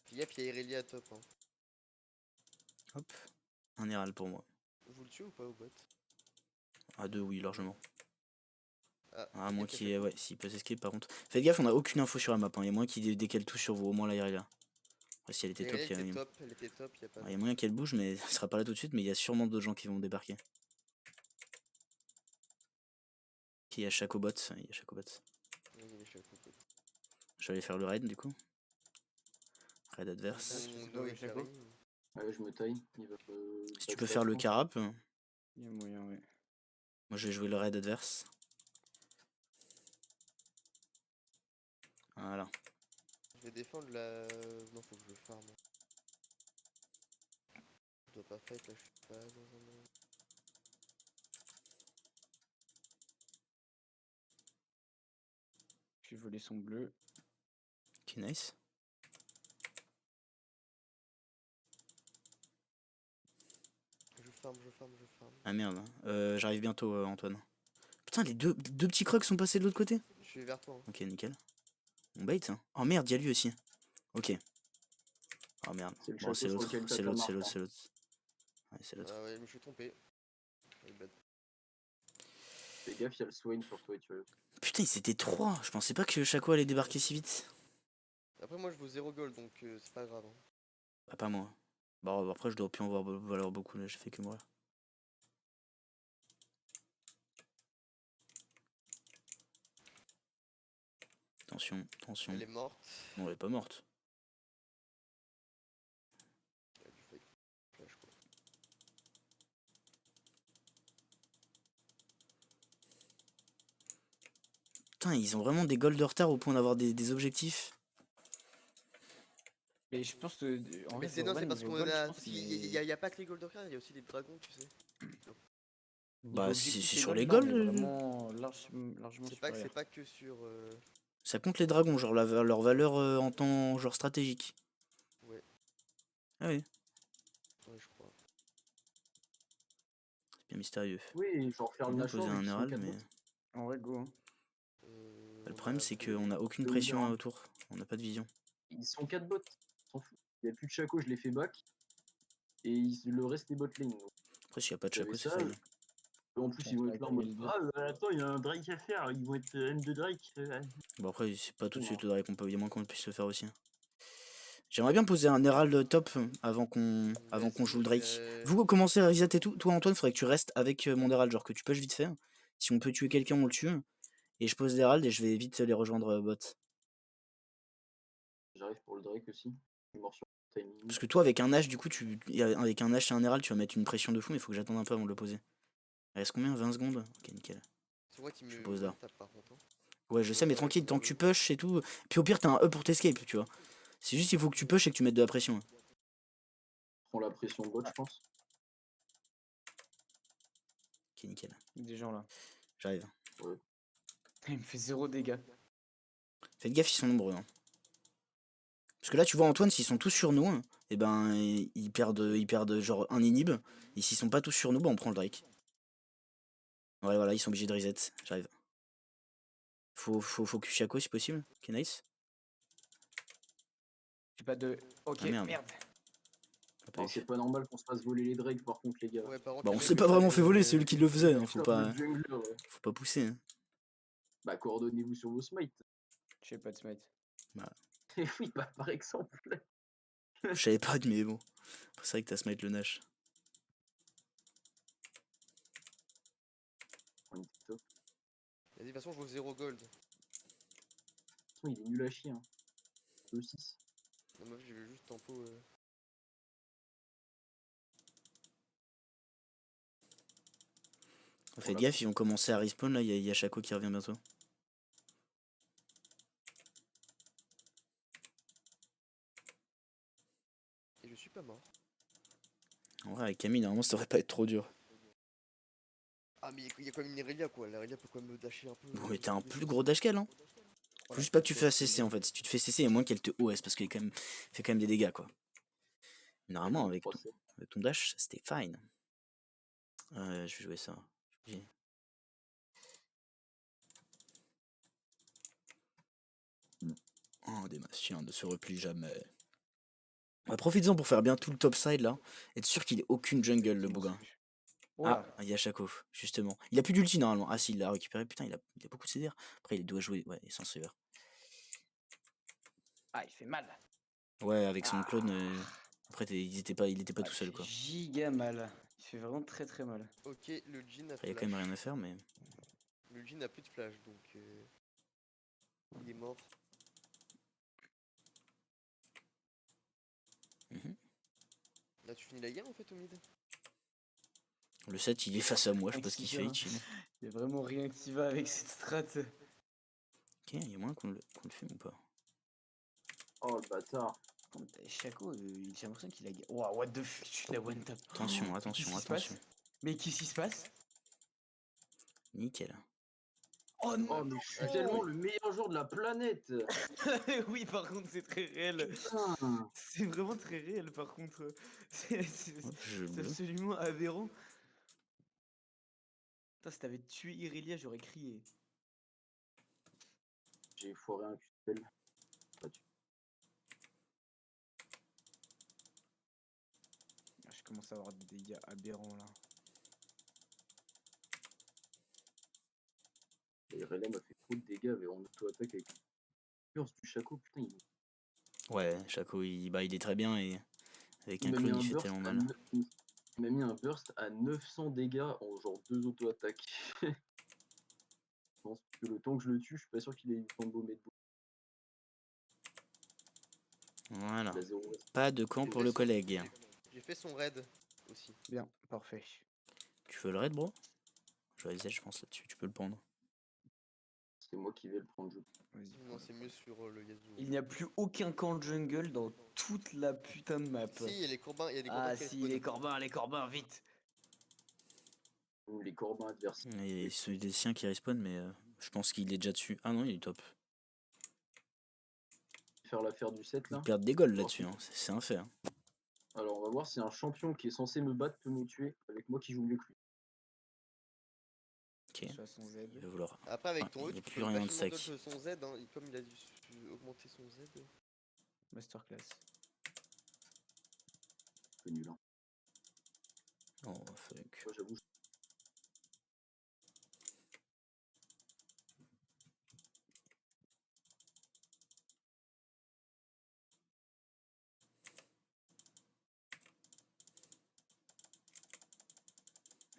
Fais gaffe, il y a Irelia à top. Hein. Hop, un Herald pour moi. Vous le tuez ou pas au bot? À deux, oui, largement. Ah, À fais moins gaffe, il y a qu'il Shaco. ouais, s'il peut s'escape par contre. Faites gaffe, on a aucune info sur la map. Hein. Il y a moyen qu'il décale tout sur vous, au moins la Irelia. Ouais, si elle était top, Irelia il y a, était top, elle était top, y a pas il y a de... moyen qu'elle bouge, mais elle sera pas là tout de suite. Mais il y a sûrement d'autres gens qui vont débarquer. Il y a Chacobot, il y a Chacobot. Vas-y, les Shaco, pote. Je vais aller faire le raid du coup. Raid Ils adverse. je sais ont pas où No est et Shaco. Carry. Ouais, je me taille. Il va Si tu peux backstab, faire je le pense. carap, Il y a moyen, ouais. moi je vais jouer le raid adverse. Voilà. Je vais défendre la... Non, faut que je le farm. Je dois pas fight, là, je suis pas dans un... J'ai volé son bleu. Ok, nice. Je farm, je farm, je farm. Ah merde, j'arrive bientôt Antoine. Putain, les deux petits crocs sont passés de l'autre côté. Je suis vers toi. Hein. Ok, nickel. On bait hein. Oh merde, y'a lui aussi. Ok. Oh merde. C'est le Bon, c'est château sur l'autre, lequel t'as c'est ta l'autre, c'est marque. l'autre, Hein. c'est l'autre. Ouais, c'est l'autre. Ah ouais, je me suis trompé. My bad. Fais gaffe, il y a le Swain sur toi et tu veux. Putain, ils étaient trois. Je pensais pas que Chaco allait débarquer si vite. Après, moi, je vaux 0 gold, donc c'est pas grave. Hein. Bah, pas moi. Bon, après, je dois plus en valoir beaucoup. Là, j'ai fait que moi. Attention, attention. Elle est morte. Non, elle est pas morte. Elle a dû fight flash, quoi. Putain, ils ont vraiment des goals de retard au point d'avoir des objectifs. Mais je pense que. En Mais vrai, c'est non, c'est Vauban, parce niveau qu'on gold, je a... pense Parce qu'il qu'il est. y a pas que les Goldorcars, il y a aussi les dragons, tu sais. Niveau Bah, c'est objectif et sur gold, les non, goals. on est vraiment largement supérieur. C'est pas que sur... Ça compte les dragons, genre leur valeur en temps genre stratégique. Ouais, Ah oui, ouais, je crois. c'est bien mystérieux. Oui, genre faire On le bien Nashor posé vu un qu'ils sont Herald, 4 mais bots. En vrai, go. Hein. le On problème a c'est deux. qu'on a aucune Deux pression Wither. autour. On n'a pas de vision. Ils sont 4 bots. On s'en fout. Il n'y a plus de Chaco, je l'ai fait back. Et le reste est bot lane. Donc, Après, s'il n'y a pas de vous avez Chaco, c'est ça. fine. En plus, ils Chance vont être avec là en la mode L2. Ah, attends, il y a un Drake à faire. Ils vont être M de Drake. Bon, après, c'est pas tout de Bon, suite le Drake, il y a moins qu'on puisse le faire aussi. J'aimerais bien poser un Herald top avant qu'on joue Vas-y, le je Drake. vais... Vous commencez à reset et tout. Toi, Antoine, faudrait que tu restes avec mon Herald, genre que tu pushes vite fait. Si on peut tuer quelqu'un, on le tue. Et je pose l'Herald et je vais vite les rejoindre bot. j'arrive pour le Drake aussi. Je suis mort sur le timing. Parce que toi, avec un H, du coup, avec un H et un Herald, tu vas mettre une pression de fou, mais il faut que j'attende un peu avant de le poser. Il reste combien 20 secondes. Ok, nickel. C'est moi qui Je me pose là. one tap par contre. Hein. Ouais, je sais, mais J'aurais tranquille, tant que tu probablement- push et tout. Puis au pire, t'as un E pour t'escape, tu vois. C'est juste, il faut que tu push et que tu mettes de la pression. Prends la pression bot, je pense. Ok, nickel. Des gens là. J'arrive. Ouais. Il me fait 0 dégâts. Faites gaffe, ils sont nombreux. Hein. Parce que là, tu vois, Antoine, s'ils sont tous sur nous, hein, et ben, ils perdent genre un inhib. Et s'ils sont pas tous sur nous, bah, on prend le Drake. Ouais, voilà, ils sont obligés de reset. J'arrive. Faut que Shaco si possible. Ok, nice. J'ai pas de. Ok, Ah merde. merde. Ah, pas Non, eu. c'est pas normal qu'on se fasse voler les Drake, par contre, les gars. Ouais, par contre, Bah, les on mecs, s'est pas vraiment fait voler, c'est lui qui le faisait. Hein, faut Faire pas, le jungler, ouais. faut pas pousser. Hein. Bah, coordonnez-vous sur vos smites. J'ai pas de smite. Et oui, bah, par exemple. Je savais pas, mais bon. C'est vrai que t'as smite le Nash. On était top. Vas-y, de toute façon, je vaux 0 gold. De toute façon, il est nul à chier. Hein. 2-6. Non, meuf, j'ai vu juste tempo. Fais la gaffe, ils vont commencer à respawn là, il y a Shaco qui revient bientôt. Et je suis pas mort. En vrai, avec Camille, normalement, ça devrait pas être trop dur. Ah, mais il y a quand même une Irelia quoi. La Irelia peut quand même me dasher un peu. Bon, mais t'es un des plus choses. gros dash qu'elle, hein. Faut Voilà, juste pas que tu peut-être fasses CC que- en fait. Si tu te fais CC, il y a moins qu'elle te OS parce qu'elle fait quand même des dégâts quoi. Normalement, avec ton dash, c'était fine. Je vais jouer ça. J'ai- Oh, des machins ne se replient jamais. Ouais, profites-en pour faire bien tout le top side là. Être sûr qu'il ait aucune jungle le bougain. Oh Ah, là. il y a Shaco, justement. Il a plus d'ulti normalement. Ah si, il l'a récupéré. Putain, il a beaucoup de CDR. Après, il doit jouer. Ouais, il est sans saver. Ah, il fait mal. Ouais, avec son clone. Ah. Après, il était pas Ah, tout il seul fait quoi. giga mal. Il fait vraiment très très mal. Ok, le Jin a Après, il y a quand même flash. rien à faire, mais. Le Jin a plus de flash donc il est mort. Mhm. Là tu finis la game en fait au mid. Le 7, il est face à moi. Je sais Rien pas ce qui qu'il fait, va. il chill. Il y a vraiment rien qui va avec cette strat. Ok, il y a moyen qu'on le fume ou pas? Oh le bâtard. Shaco, j'ai l'impression qu'il a. Wow, what the fuck, tu l'as one tap. Attention, Mais qu'est-ce attention, qui se attention. passe? Mais qu'est-ce qui se passe? Nickel. Oh Oh non! mais je suis Ah, j'ai tellement failli. le meilleur joueur de la planète. Oui, par contre, c'est très réel. Putain. C'est vraiment très réel, par contre. Hop, jeu C'est bleu. absolument aberrant. Putain, si t'avais tué Irelia, j'aurais crié. J'ai foiré un QTL. Pas tu- Ah, je commence à avoir des dégâts aberrants là. Et Relais m'a fait trop de dégâts avec en auto-attaque avec le burst du Shaco. Putain, Ouais, Shaco, il est très bien et avec il un m'a mis clone, un il fait burst tellement à mal. il m'a mis un burst à 900 dégâts en genre 2 auto-attaques. Je pense que le temps que je le tue, je suis pas sûr qu'il ait eu le temps de baumer de bout. Voilà. Il a 0 Pas de camp pour le collègue. J'ai fait son raid aussi. Bien, parfait. Tu veux le raid, bro? Je vais je pense, là-dessus. Tu peux le prendre. C'est moi qui vais le prendre. Vas-y, Non, prends-le, c'est prends-le. mieux sur le Yasuo. Il n'y a plus aucun camp de jungle dans toute la putain de map. Si, il y a les corbins, il y a des corbins Ah qui si, respawnent. les corbins, vite! Ou les corbins adversaires. Et c'est des siens qui respawn, mais je pense qu'il est déjà dessus. Ah non, il est top. Faire l'affaire du 7 Ils là. perdent des goals là-dessus, hein. C'est un fait. Hein. Alors on va voir si un champion qui est censé me battre peut me tuer avec moi qui joue mieux que lui. Ok. Soit son Z. Il va vouloir. Après, avec Ah, ton il E, n'y a tu plus peux rien de facilement sac. dodge son Z, hein, comme il a dû augmenter son Z. Masterclass. C'est nul. Hein. Oh, fuck. Moi j'avoue.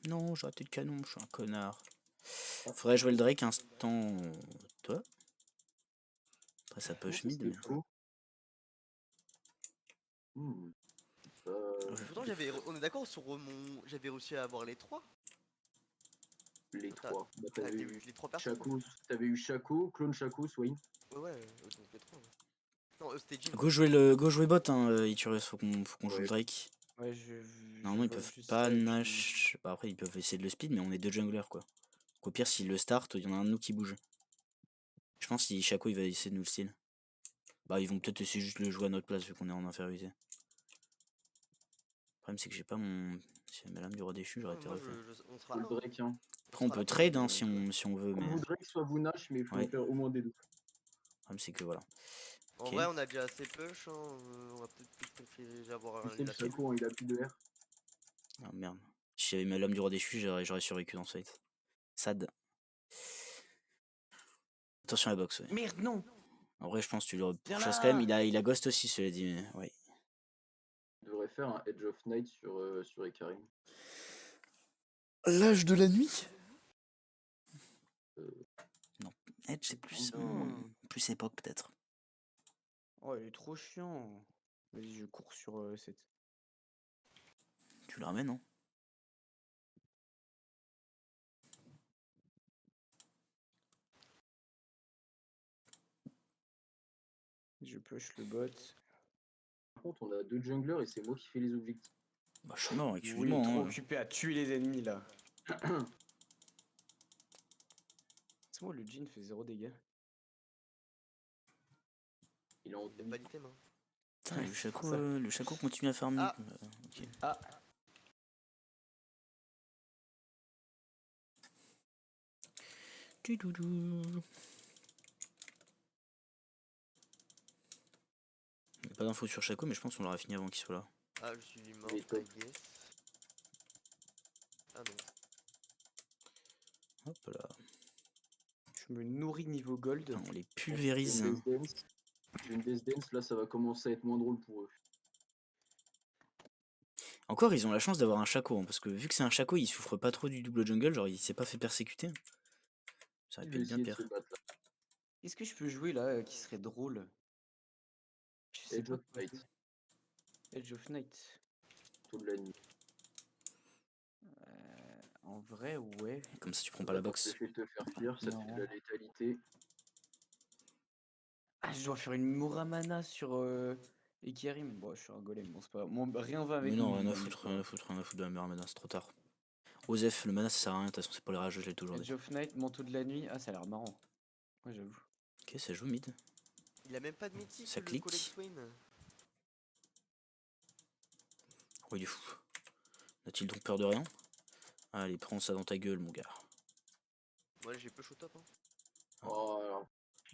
Non, j'ai raté le canon, je suis un connard. Faudrait jouer le Drake instant. Toi? Après, ça Comment push ça mid, c'était mais. faux Hmm. Pourtant, on est d'accord sur j'avais réussi à avoir les trois. Les T'as- trois. Bah, Ah, t'avais eu les trois personnes. Shaco, t'avais eu Shaco, clone Shaco, Swain. Ouais, donc les trois. Ouais. Non, c'était Jin. Go jouer bot, hein, Iturius, faut qu'on joue le Ouais. Drake. Ouais, Normalement, ils vote peuvent juste pas ça et puis... Nash. Bah, après, ils peuvent essayer de le speed, mais on est deux junglers, quoi. Donc, au pire, s'il le start, il y en a un de nous qui bouge. Je pense que Shaco, il va essayer de nous le steal. Bah, ils vont peut-être essayer juste de le jouer à notre place, vu qu'on est en infériorité. Le problème, c'est que j'ai pas mon. Si j'avais ma lame du roi déchu, j'aurais Ouais, été moi, refait. on sera Faut là. le Drake, hein. Après, on sera là peut pour trade, jouer. hein, si on veut, Soit mais. vous Drake, soit vous Nash, mais il faut Ouais. en faire au moins des deux. Le problème, c'est que voilà. En Ok. vrai, on a déjà assez push. Hein, on va peut-être plus préférer avoir Tu sais, le la suite. Shaco, hein, il a plus de R. Ah merde. Si j'avais ma lame du roi déchu, j'aurais survécu dans ce fight. Sad. Attention à la box, ouais. Merde, non! En vrai, je pense que tu le Viens repousses quand même. là! Il a Ghost aussi, cela dit, mais ouais. Il devrait faire un Edge of Night sur Ekarim. L'âge de la nuit? Euh, Non. Edge, c'est plus. Hmm. Plus époque, peut-être. Oh, il est trop chiant. Vas-y, je cours sur 7. Tu le ramènes, non? Je push le bot. Par contre, on a 2 junglers et c'est moi qui fais les objectifs. Bah, je suis mort, Oui, excuse-moi. trop Hein. occupé à tuer les ennemis là. C'est moi, le Jhin fait 0 dégâts. Il est en T'aimes pas l'item, hein. Putain, Ouais, c'est pour ça. le Shaco continue à farmer. Ah. Ok. Ah, Tudoudou. Y a pas d'infos sur Shaco, mais je pense qu'on l'aura fini avant qu'il soit là. Ah, je suis mort, Il est top. I guess. Ah non. Hop là. je me nourris niveau gold. Putain, on les J'ai pulvérise. une Hein. Death Dance. J'ai une Death Dance, là ça va commencer à être moins drôle pour eux. Encore, ils ont la chance d'avoir un Shaco, hein, parce que vu que c'est un Shaco, il souffre pas trop du double jungle, genre il s'est pas fait persécuter. Ça aurait Il pu veut être bien essayer de pire. se battre là. Qu'est-ce que je peux jouer là qui serait drôle? Je sais Edge pas of quoi Night, jouer. Edge of Night. tôt de la nuit. En vrai, ouais. Comme ça, tu prends pas la Attends, je box. te fais te faire fuir, ça te fait de la létalité. Ah, je dois faire une Muramana sur Ikarim. Bon, je suis un golem, bon, c'est pas grave. Bon, rien va avec Mais non, mon rien à golem, foutre, c'est pas rien à grave. foutre, rien à foutre de la meilleure mana, c'est trop tard. Osef, le mana ça sert à rien, de toute façon c'est pour les rageux, je l'ai toujours dit. Edge of Night, manteau de la nuit. Ah, ça a l'air marrant. Ouais, j'avoue. Ok, ça joue mid. Il a même pas de mythique, Ça le clique. collègue Swain. Oh, il est fou. A-t-il donc peur de rien? Allez, prends ça dans ta gueule, mon gars. Moi, j'ai push au top, hein. Oh, alors.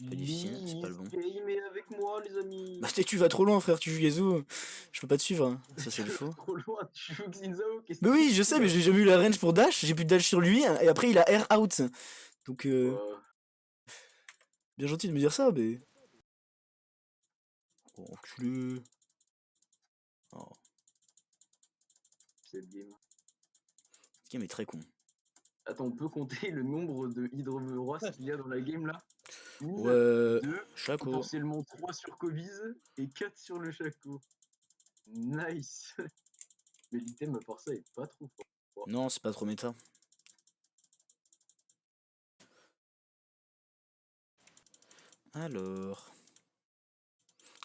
Pas difficile, c'est pas le bon. Gamez avec moi les amis. Bah, tu vas trop loin, frère, tu joues Yasuo. Je peux pas te suivre, hein. Ça c'est le Tu vas faux. trop loin, tu joues Xinzao, qu'est-ce Mais que oui, tu je fais, sais, mais là? j'ai jamais eu la range pour dash, j'ai plus de dash sur lui, hein, et après il a air out. Donc, Ouais. bien gentil de me dire ça, mais. Oh, enculé. Oh, C'est le game. ce game est très con. Attends, on peut compter le nombre de Hydroverois qu'il y a dans la game là? Une, Ouais, 2, Shaco. potentiellement 3 sur Koviz et 4 sur le Shaco. Nice. Mais l'item à part ça est pas trop fort. Non, c'est pas trop méta. Alors.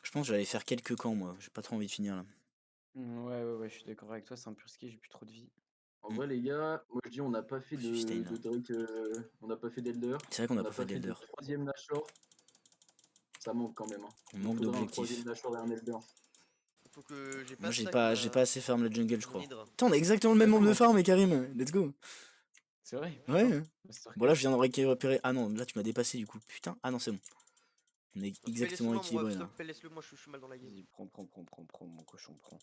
Je pense que j'allais faire quelques camps, moi. J'ai pas trop envie de finir là. Ouais, je suis d'accord avec toi, c'est un pur ski, j'ai plus trop de vie. En vrai les gars, moi je dis on n'a pas fait Sustain, de hein. Drake, on n'a pas fait d'Elder. C'est vrai qu'on On a n'a pas fait pas fait de d'Elder. 3ème Nashor. Ça manque quand même. Hein. On Il nous manque faudrait un d'objectifs. 3ème Nashor et un Elder. Faut que j'ai Moi pas j'ai stack pas, j'ai pas assez farm la jungle, je mon crois. hydre. Putain, on a exactement le même nombre de farm, et Karim. Let's go. C'est vrai? Ouais. Putain. Hein. Masterclass. Bon, là, je viens de récupérer. Ah non, là, tu m'as dépassé du coup. Putain. Ah non, c'est bon. On est Stop, exactement laisse-le-moi, moi, équilibré là. stop, laisse-le moi, je suis mal dans la game. Vas-y, prends, mon cochon, prends.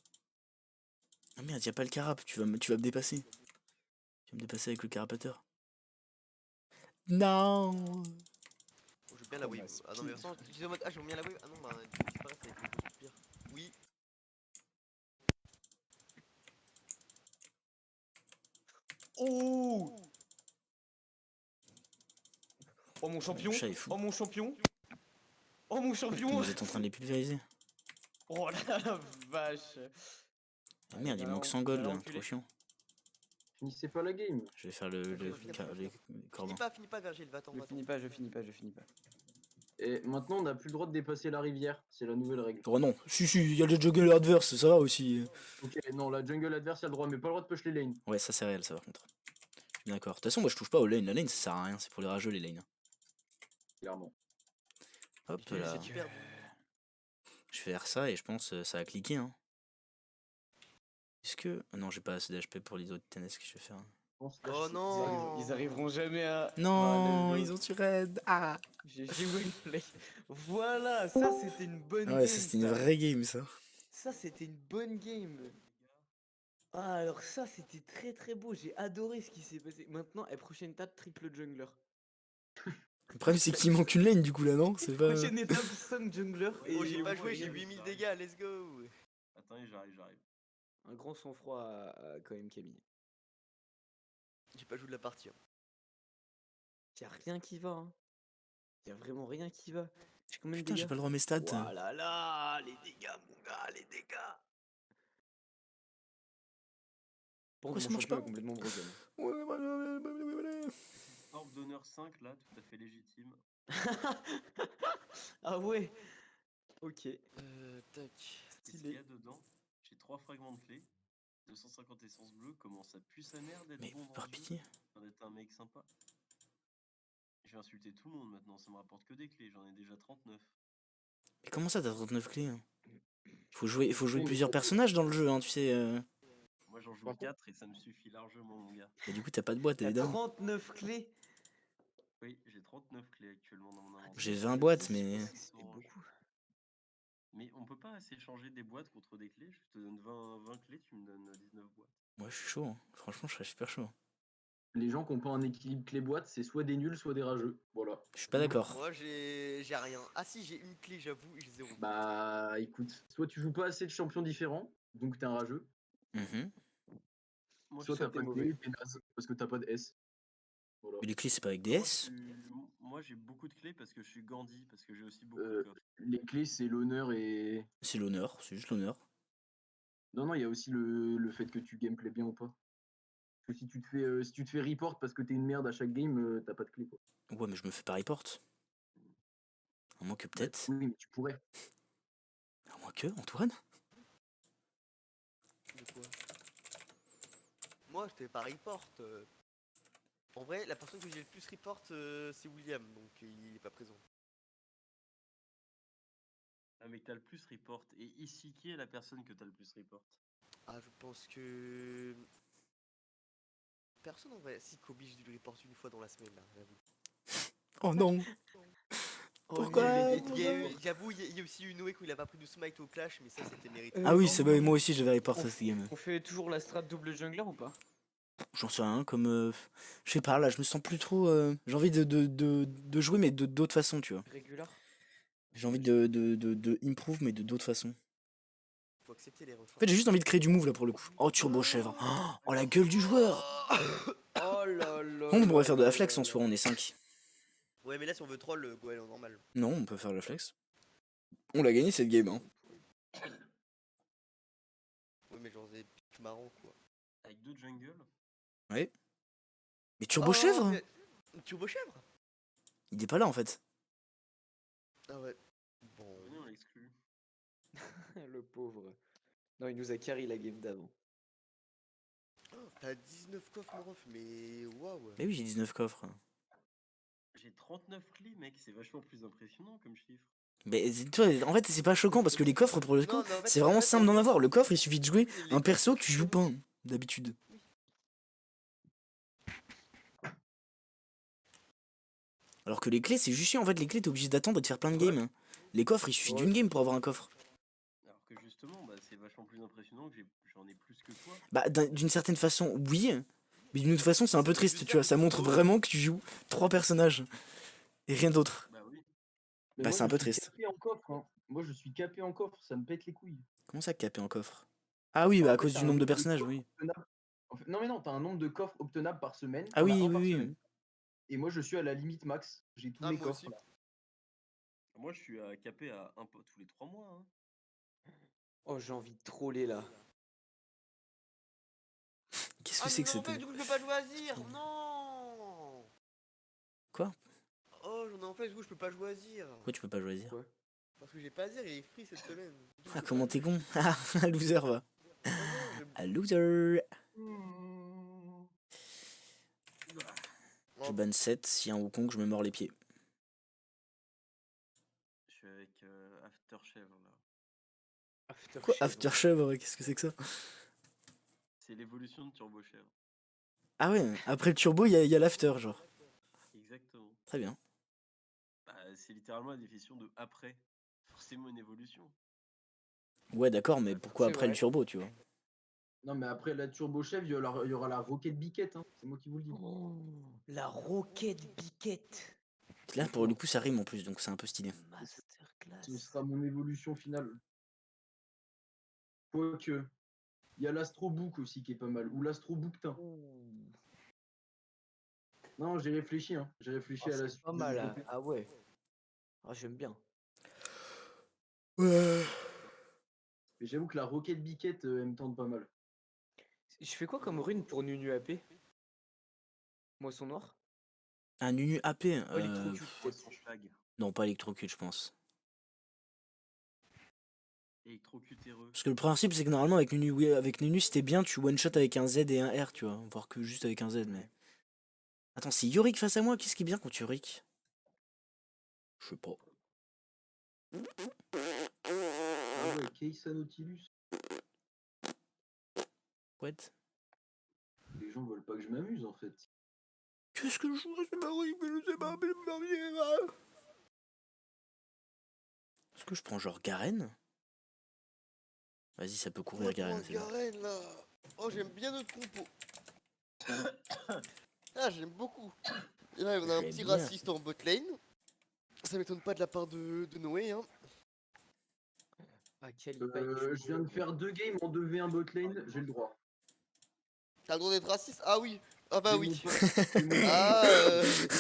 Ah merde, y'a pas le carap. Tu vas me dépasser. Tu vas me dépasser avec le carapateur. Non. Oh, je veux bien la Oh, wave. ma Ah non, mais de toute façon, tu disais en mode, ah, je veux bien la wave. Ah non, bah, c'est pareil, ça va être beaucoup pire. Oui. Oh! Oh mon champion! Le chat est fou. Oh mon champion! Oh mon champion! Vous êtes en train de les pulvériser. Oh la vache! Ah merde, il manque 100 gold là. Trop chiant. Finissez pas la game. Je vais faire les cordons. Finis pas, Virgile, va-t'en, Je va-t'en. finis pas, je finis pas. Et maintenant on n'a plus le droit de dépasser la rivière. C'est la nouvelle règle. Oh non. Si, il y a le jungle adverse, ça va aussi. Ok, non, la jungle adverse il a le droit, mais pas le droit de push les lanes. Ouais, ça c'est réel, ça par contre. Je suis d'accord. De toute façon, moi je touche pas aux lanes. La lane ça sert à rien, c'est pour les rageux les lanes. Clairement. Hop Putain, là. c'est super bon. Je vais faire ça et je pense ça a cliqué. Hein. Est-ce que. Ah non, j'ai pas assez d'HP pour les autres tennis que je vais faire. Oh non! Ils arriveront jamais à. Non, Ah, let's ils go. ont tué Red. Ah GG Wayplay. Voilà, ça c'était une bonne ouais, game. ça c'était une ça. vraie game ça. Ça c'était une bonne game. Ah alors ça c'était très très beau, j'ai adoré ce qui s'est passé. Maintenant, prochaine étape, triple jungler. Le problème c'est qu'il manque une lane du coup là, non? C'est pas. Prochaine étape, 5 jungler. Oh, j'ai pas et joué, j'ai 8000 dégâts, let's go! Attendez, j'arrive. Un grand sang-froid quand même Camille. J'ai pas joué de la partie. Hein. Y'a rien qui va, hein. Y'a vraiment rien qui va. J'ai combien de Putain, j'ai dégâts? pas le droit à mes stats. Oh là là, les dégâts, mon gars, les dégâts. Pourquoi ça Mon marche champion pas? est complètement broken. Orb d'honneur 5 là, tout à fait légitime. Ah ouais. Ok. Tac. Qu'est-ce qu'il y a dedans? J'ai 3 fragments de clés. 250 essence bleue. Comment ça pue sa mère d'être Mais bon dans par ce jeu? pitié. D'être un mec sympa. Je vais insulter tout le monde maintenant. Ça me rapporte que des clés. J'en ai déjà 39. Mais comment ça, t'as 39 clés hein? Faut jouer Ouais, mais plusieurs par contre- personnages dans le jeu, hein, tu sais. Moi j'en joue Par contre- 4 et ça me suffit largement, mon gars. Et du coup, t'as pas de boîte, T'as évidemment. 39 clés. Oui, j'ai 39 clés actuellement dans mon inventaire. J'ai 20 boîtes, mais. C'est beaucoup. Mais on peut pas s'échanger des boîtes contre des clés. Je te donne 20 clés, tu me donnes 19 boîtes. Moi, je suis chaud. Hein. Franchement, je serais super chaud. Les gens qui n'ont pas un équilibre clé-boîte, c'est soit des nuls, soit des rageux. Voilà. Je suis pas d'accord. Moi j'ai rien. Ah si, j'ai une clé, j'avoue, et j'ai 0. Bah écoute, soit tu joues pas assez de champions différents, donc t'es un rageux, Mhm. Moi, soit Soit t'as t'es pas de mauvais. clé, t'es naze, parce que t'as pas de S. Voilà. Mais les clés, c'est pas avec des moi, S. moi, j'ai beaucoup de clés parce que je suis Gandhi, parce que j'ai aussi beaucoup de Euh, coffres. les clés, c'est l'honneur et. C'est l'honneur, c'est juste l'honneur. Non, non, il y a aussi le fait que tu gameplay bien ou pas. Parce que si tu te fais report parce que t'es une merde à chaque game, t'as pas de clé quoi. Ouais, mais je me fais pas report. À moins que Bah, peut-être. oui, mais tu pourrais. À moins que, Antoine. De quoi? Moi je fais pas report. En vrai, la personne que j'ai le plus report, c'est William, donc il est pas présent. Ah, mais t'as le plus report. Et ici, qui est la personne que t'as le plus report? Ah, je pense que. Personne en vrai. Si Kobe, j'ai dû le report une fois dans la semaine là, j'avoue. Oh non. Oh, Pourquoi nul. J'avoue, il y a aussi eu Noé où il a pas pris de smite au clash, mais ça c'était mérité. Ah oui, non, c'est non, moi aussi, j'avais report ça, ce game. On fait toujours la strat double jungler ou pas? J'en sais rien, comme. Je sais pas, là, je me sens plus trop. J'ai envie de jouer, mais de d'autres façons, tu vois. Régular. J'ai envie de improve, mais de d'autres façons. Faut accepter les refs. En fait, j'ai juste envie de créer du move là pour le coup. Oh, turbo chèvre. Oh, la gueule du joueur. Oh là là. On pourrait là faire de la là flex là en soi, on est 5. Ouais, mais là si on veut troll, go elle est normal. Non, on peut faire de la flex. On l'a gagné cette game, hein. Ouais, mais genre des pics marrants quoi. Avec 2 jungles? Ouais. Mais turbo chèvre Turbo chèvre? Il est pas là en fait. Ah ouais. Bon. Venez, on l'exclut. Le pauvre. Non, il nous a carry la game d'avant. Oh, t'as 19 coffres, mon ref, mais waouh. Mais oui, j'ai 19 coffres. J'ai 39 clés, mec. C'est vachement plus impressionnant comme chiffre. Mais toi, en fait, c'est pas choquant parce que les coffres, pour le coup, Non, mais en fait- c'est vraiment en fait, simple en d'en fait, avoir. Le coffre, il suffit de jouer les un perso coffres, que tu joues pas d'habitude. Alors que les clés, c'est juste chiant. En fait, les clés, t'es obligé d'attendre et de faire plein de games. Hein. Les coffres, il suffit Ouais. d'une game pour avoir un coffre. Alors que justement, bah, c'est vachement plus impressionnant que j'en ai plus que toi. Bah, d'une certaine façon, oui. Mais d'une autre façon, c'est un peu triste, tu vois. Ça montre vraiment que tu joues 3 personnages et rien d'autre. Bah oui. Mais Bah, moi, c'est un je peu suis triste. capé en coffre. Hein. Moi, je suis capé en coffre, ça me pète les couilles. Comment ça, caper en coffre? Ah oui, Bah, bah, à en fait, cause t'as du un nombre de nombre de personnages, coffres oui. obtenables. Non, mais non, t'as un nombre de coffres obtenables par semaine. Ah T'en as oui, un par oui, semaine. oui. Et moi, je suis à la limite max. J'ai tous Ah, mes moi coffres. aussi. Là. Moi, je suis à capé à un pot tous les 3 mois. Hein. Oh, j'ai envie de troller là. Qu'est-ce Ah, que c'est mais que non, en cette. fait, du coup, je peux pas choisir. Non. Quoi? Oh, j'en ai en fait, du coup, je peux pas choisir. Pourquoi tu peux pas choisir? Quoi? Parce que j'ai pas Azir, il est free cette semaine. Du coup, Ah, je peux comment pas. t'es con? Ah, un loser, va. Ah non, j'aime. Un loser. Je Oh, banne 7, s'il y a un Wukong, je me mords les pieds. Je suis avec Aftershave là. Quoi? Aftershave, ouais, qu'est-ce que c'est que ça? C'est l'évolution de Turbo Chèvre. Ah ouais, après le turbo, il y a l'after, genre. Exactement. Très bien. Bah, c'est littéralement la définition de après. Forcément une évolution. Ouais, d'accord, mais pourquoi C'est après le vrai. turbo, tu vois? Non, mais après la Turbo Chef, il y aura la Rocket Biquette. Hein. C'est moi qui vous le dis. Oh, la roquette biquette. Là, pour le coup, ça rime en plus, donc c'est un peu stylé. Ce Masterclass. sera mon évolution finale. Quoique, il y a l'Astrobook aussi qui est pas mal. Ou l'Astrobouquetin. Non, j'ai réfléchi. Hein. J'ai réfléchi à la C'est suite. pas mal. Hein. Ah ouais. Ah, j'aime bien. Ouais. Mais j'avoue que la Rocket Biquette, elle me tente pas mal. Je fais quoi comme rune pour Nunu AP? Moisson noir? Un Nunu AP. Oh, électrocute, Poisson peut-être. schlag. Non, pas électrocute, je pense. Électrocutéreux. Parce que le principe, c'est que normalement, avec Nunu, oui, avec Nunu, c'était bien, tu one-shot avec un Z et un R, tu vois. Voire que juste avec un Z, mais. Attends, c'est Yorick face à moi, qu'est-ce qui est bien contre Yorick? Je sais pas. Ah ouais, Keissa Nautilus. What? Les gens veulent pas que je m'amuse en fait. Qu'est-ce que je joue? C'est Marie, mais je sais pas, mais Marie. Est-ce que je prends genre Garen? Vas-y, ça peut courir Garen, c'est bon. Garen là. Oh, j'aime bien notre compo. Ah, j'aime beaucoup. Et là, on a un J'aime petit bien. raciste en bot lane. Ça m'étonne pas de la part de Noé. Hein. Ah, quel Je viens de faire 2 games en 2v1 botlane, j'ai le droit. T'as le droit d'être raciste? Ah oui. Ah bah C'est oui. mon pote, c'est mon Ah,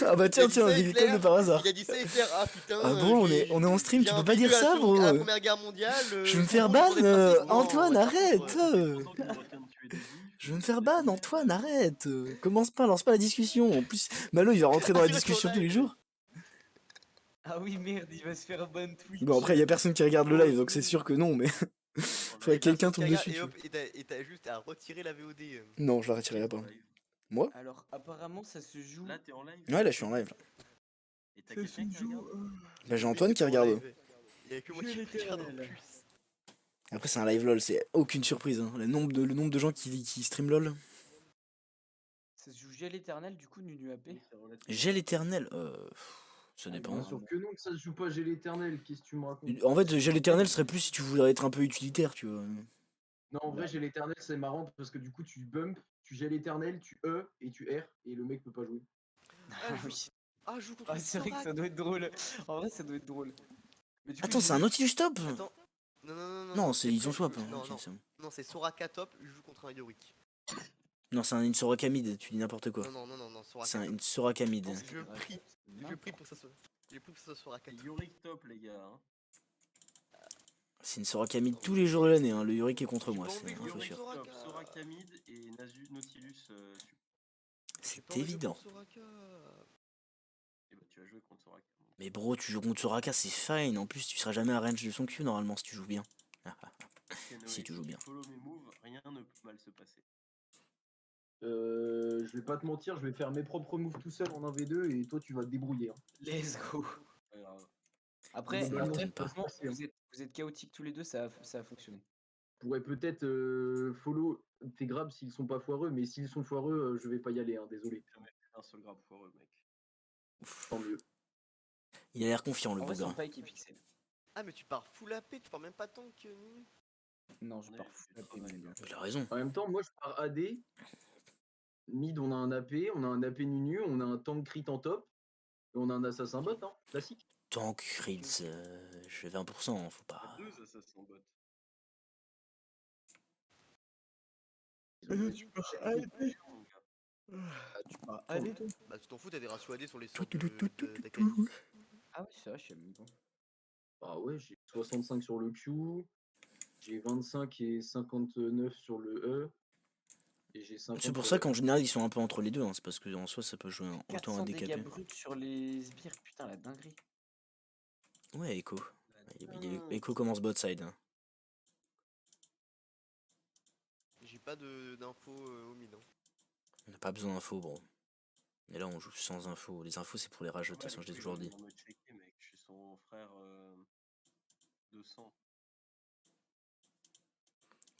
Ah bah il a tiens, dit tiens, ça dit éclair. de par hasard. Il a dit ça éclair. Ah putain. Ah bro, on est en stream, j'ai tu un peux pas vécu dire à ça, bro. À la Première Guerre mondiale. Je vais me c'est faire bon, j'ai le ban, droit d'être raciste. Non, Antoine, par contre, arrête. Pendant qu'on refait de tuer des juifs, Je vais me faire ban, Antoine, arrête. arrête. Commence pas, lance pas la discussion. En plus, Malo, il va rentrer dans la Ah, je discussion suis tous en les live. jours. Ah oui, merde, il va se faire ban Twitch. Bon, après, il y a personne qui regarde le live, donc c'est sûr que non, mais. Faudrait que quelqu'un tombe dessus. Tu vois. Et t'as juste à retirer la VOD. Non, je la retirerai pas. Moi? Alors, apparemment, ça se joue. Là, t'es en live. Ouais, là, je suis en live. Là. Et t'as quelqu'un qui regarde. Bah, j'ai Antoine qui regarde. Il y a que moi qui regarde en plus. Après, c'est un live LOL, c'est aucune surprise. Hein. Le nombre de gens qui stream LOL. Ça se joue gel éternel, du coup, Nunu AP. Gel éternel, ça Bien dépend. sûr que non, que ça se joue pas Gel l'éternel, qu'est-ce que tu me racontes? En fait, gel éternel serait plus si tu voudrais être un peu utilitaire, tu vois. Non, en vrai, Gel l'éternel, c'est marrant parce que du coup, tu bump, tu Gel l'éternel, tu E et tu R et le mec peut pas jouer. Ah oui. Ah, je joue contre Ah, c'est vrai que ça doit être drôle. En vrai, ça doit être drôle. Mais du coup, Attends, c'est un Nautilus top? Attends. Non, Non, c'est ils ont prêt, swap. Hein. Non, Ok, non. c'est bon. Non, c'est Soraka top, je joue contre un Yorick. Non, c'est une Soraka mid, tu dis n'importe quoi. Non, Soraka C'est top. une Soraka mid. Je prie pour que ça soit. J'ai pris pour que ça soit Soraka top. Yorick top, les gars. Hein. C'est une Soraka mid tous les jours de l'année, hein. Le Yorick est contre moi, pas c'est envie de info jouer sûr. Soraka. Top, Soraka mid et Nautilus. C'est évident. Et bah, tu vas jouer contre Soraka. Mais bro, tu joues contre Soraka, c'est fine. En plus, tu seras jamais à range de son Q normalement si tu joues bien. Si tu joues bien. Follow mes moves, rien ne peut mal se passer. Je vais pas te mentir, je vais faire mes propres moves tout seul en 1v2 et toi tu vas te débrouiller. Hein. Let's go. Pas grave. Après, Globalement, t'aime ça pas. va se passer, hein. vous êtes chaotiques tous les deux, ça a fonctionné. Pourrais peut-être follow tes grabs s'ils sont pas foireux, mais s'ils sont foireux, je vais pas y aller, hein, désolé. Jamais fait un seul grab foireux, mec. Tant mieux. Il a l'air confiant le En vrai, bougre. son pike est pixel. Ah, mais tu pars full AP, tu pars même pas tank, Nunu. Non, je On est pars les fou. plus travail, là. Il a raison. En même temps, moi je pars AD. Mid, on a un AP, on a un AP Nunu, on a un tank crit en top, et on a un assassin bot, hein, classique. Tank crits, je fais 20%, hein, faut pas. Deux assassins bot. Ils ont Allez, Mon gars. tu pars. Allez, toi. Bah, tu t'en fous, t'as des ratios AD sur les Tout, sorts tout, tout, tout, tout, d'Akali. tout. Ah oui, c'est vrai, je sais même pas. Ah ouais, j'ai 65 sur le Q, j'ai 25 et 59 sur le E, et j'ai 50 C'est pour sur ça le qu'en général ils sont un peu entre les deux, hein. C'est parce que en soi ça peut jouer autant 400 un dégâts DKP. bruts sur les sbires, putain, la dinguerie. Ouais, Echo. Echo commence bot side. Hein. J'ai pas d'infos au mid. Hein. On n'a pas besoin d'infos, bro. Mais là on joue sans infos. Les infos c'est pour les rageux, de toute façon je l'ai toujours dit. Me checker, mec. Je suis son frère 200.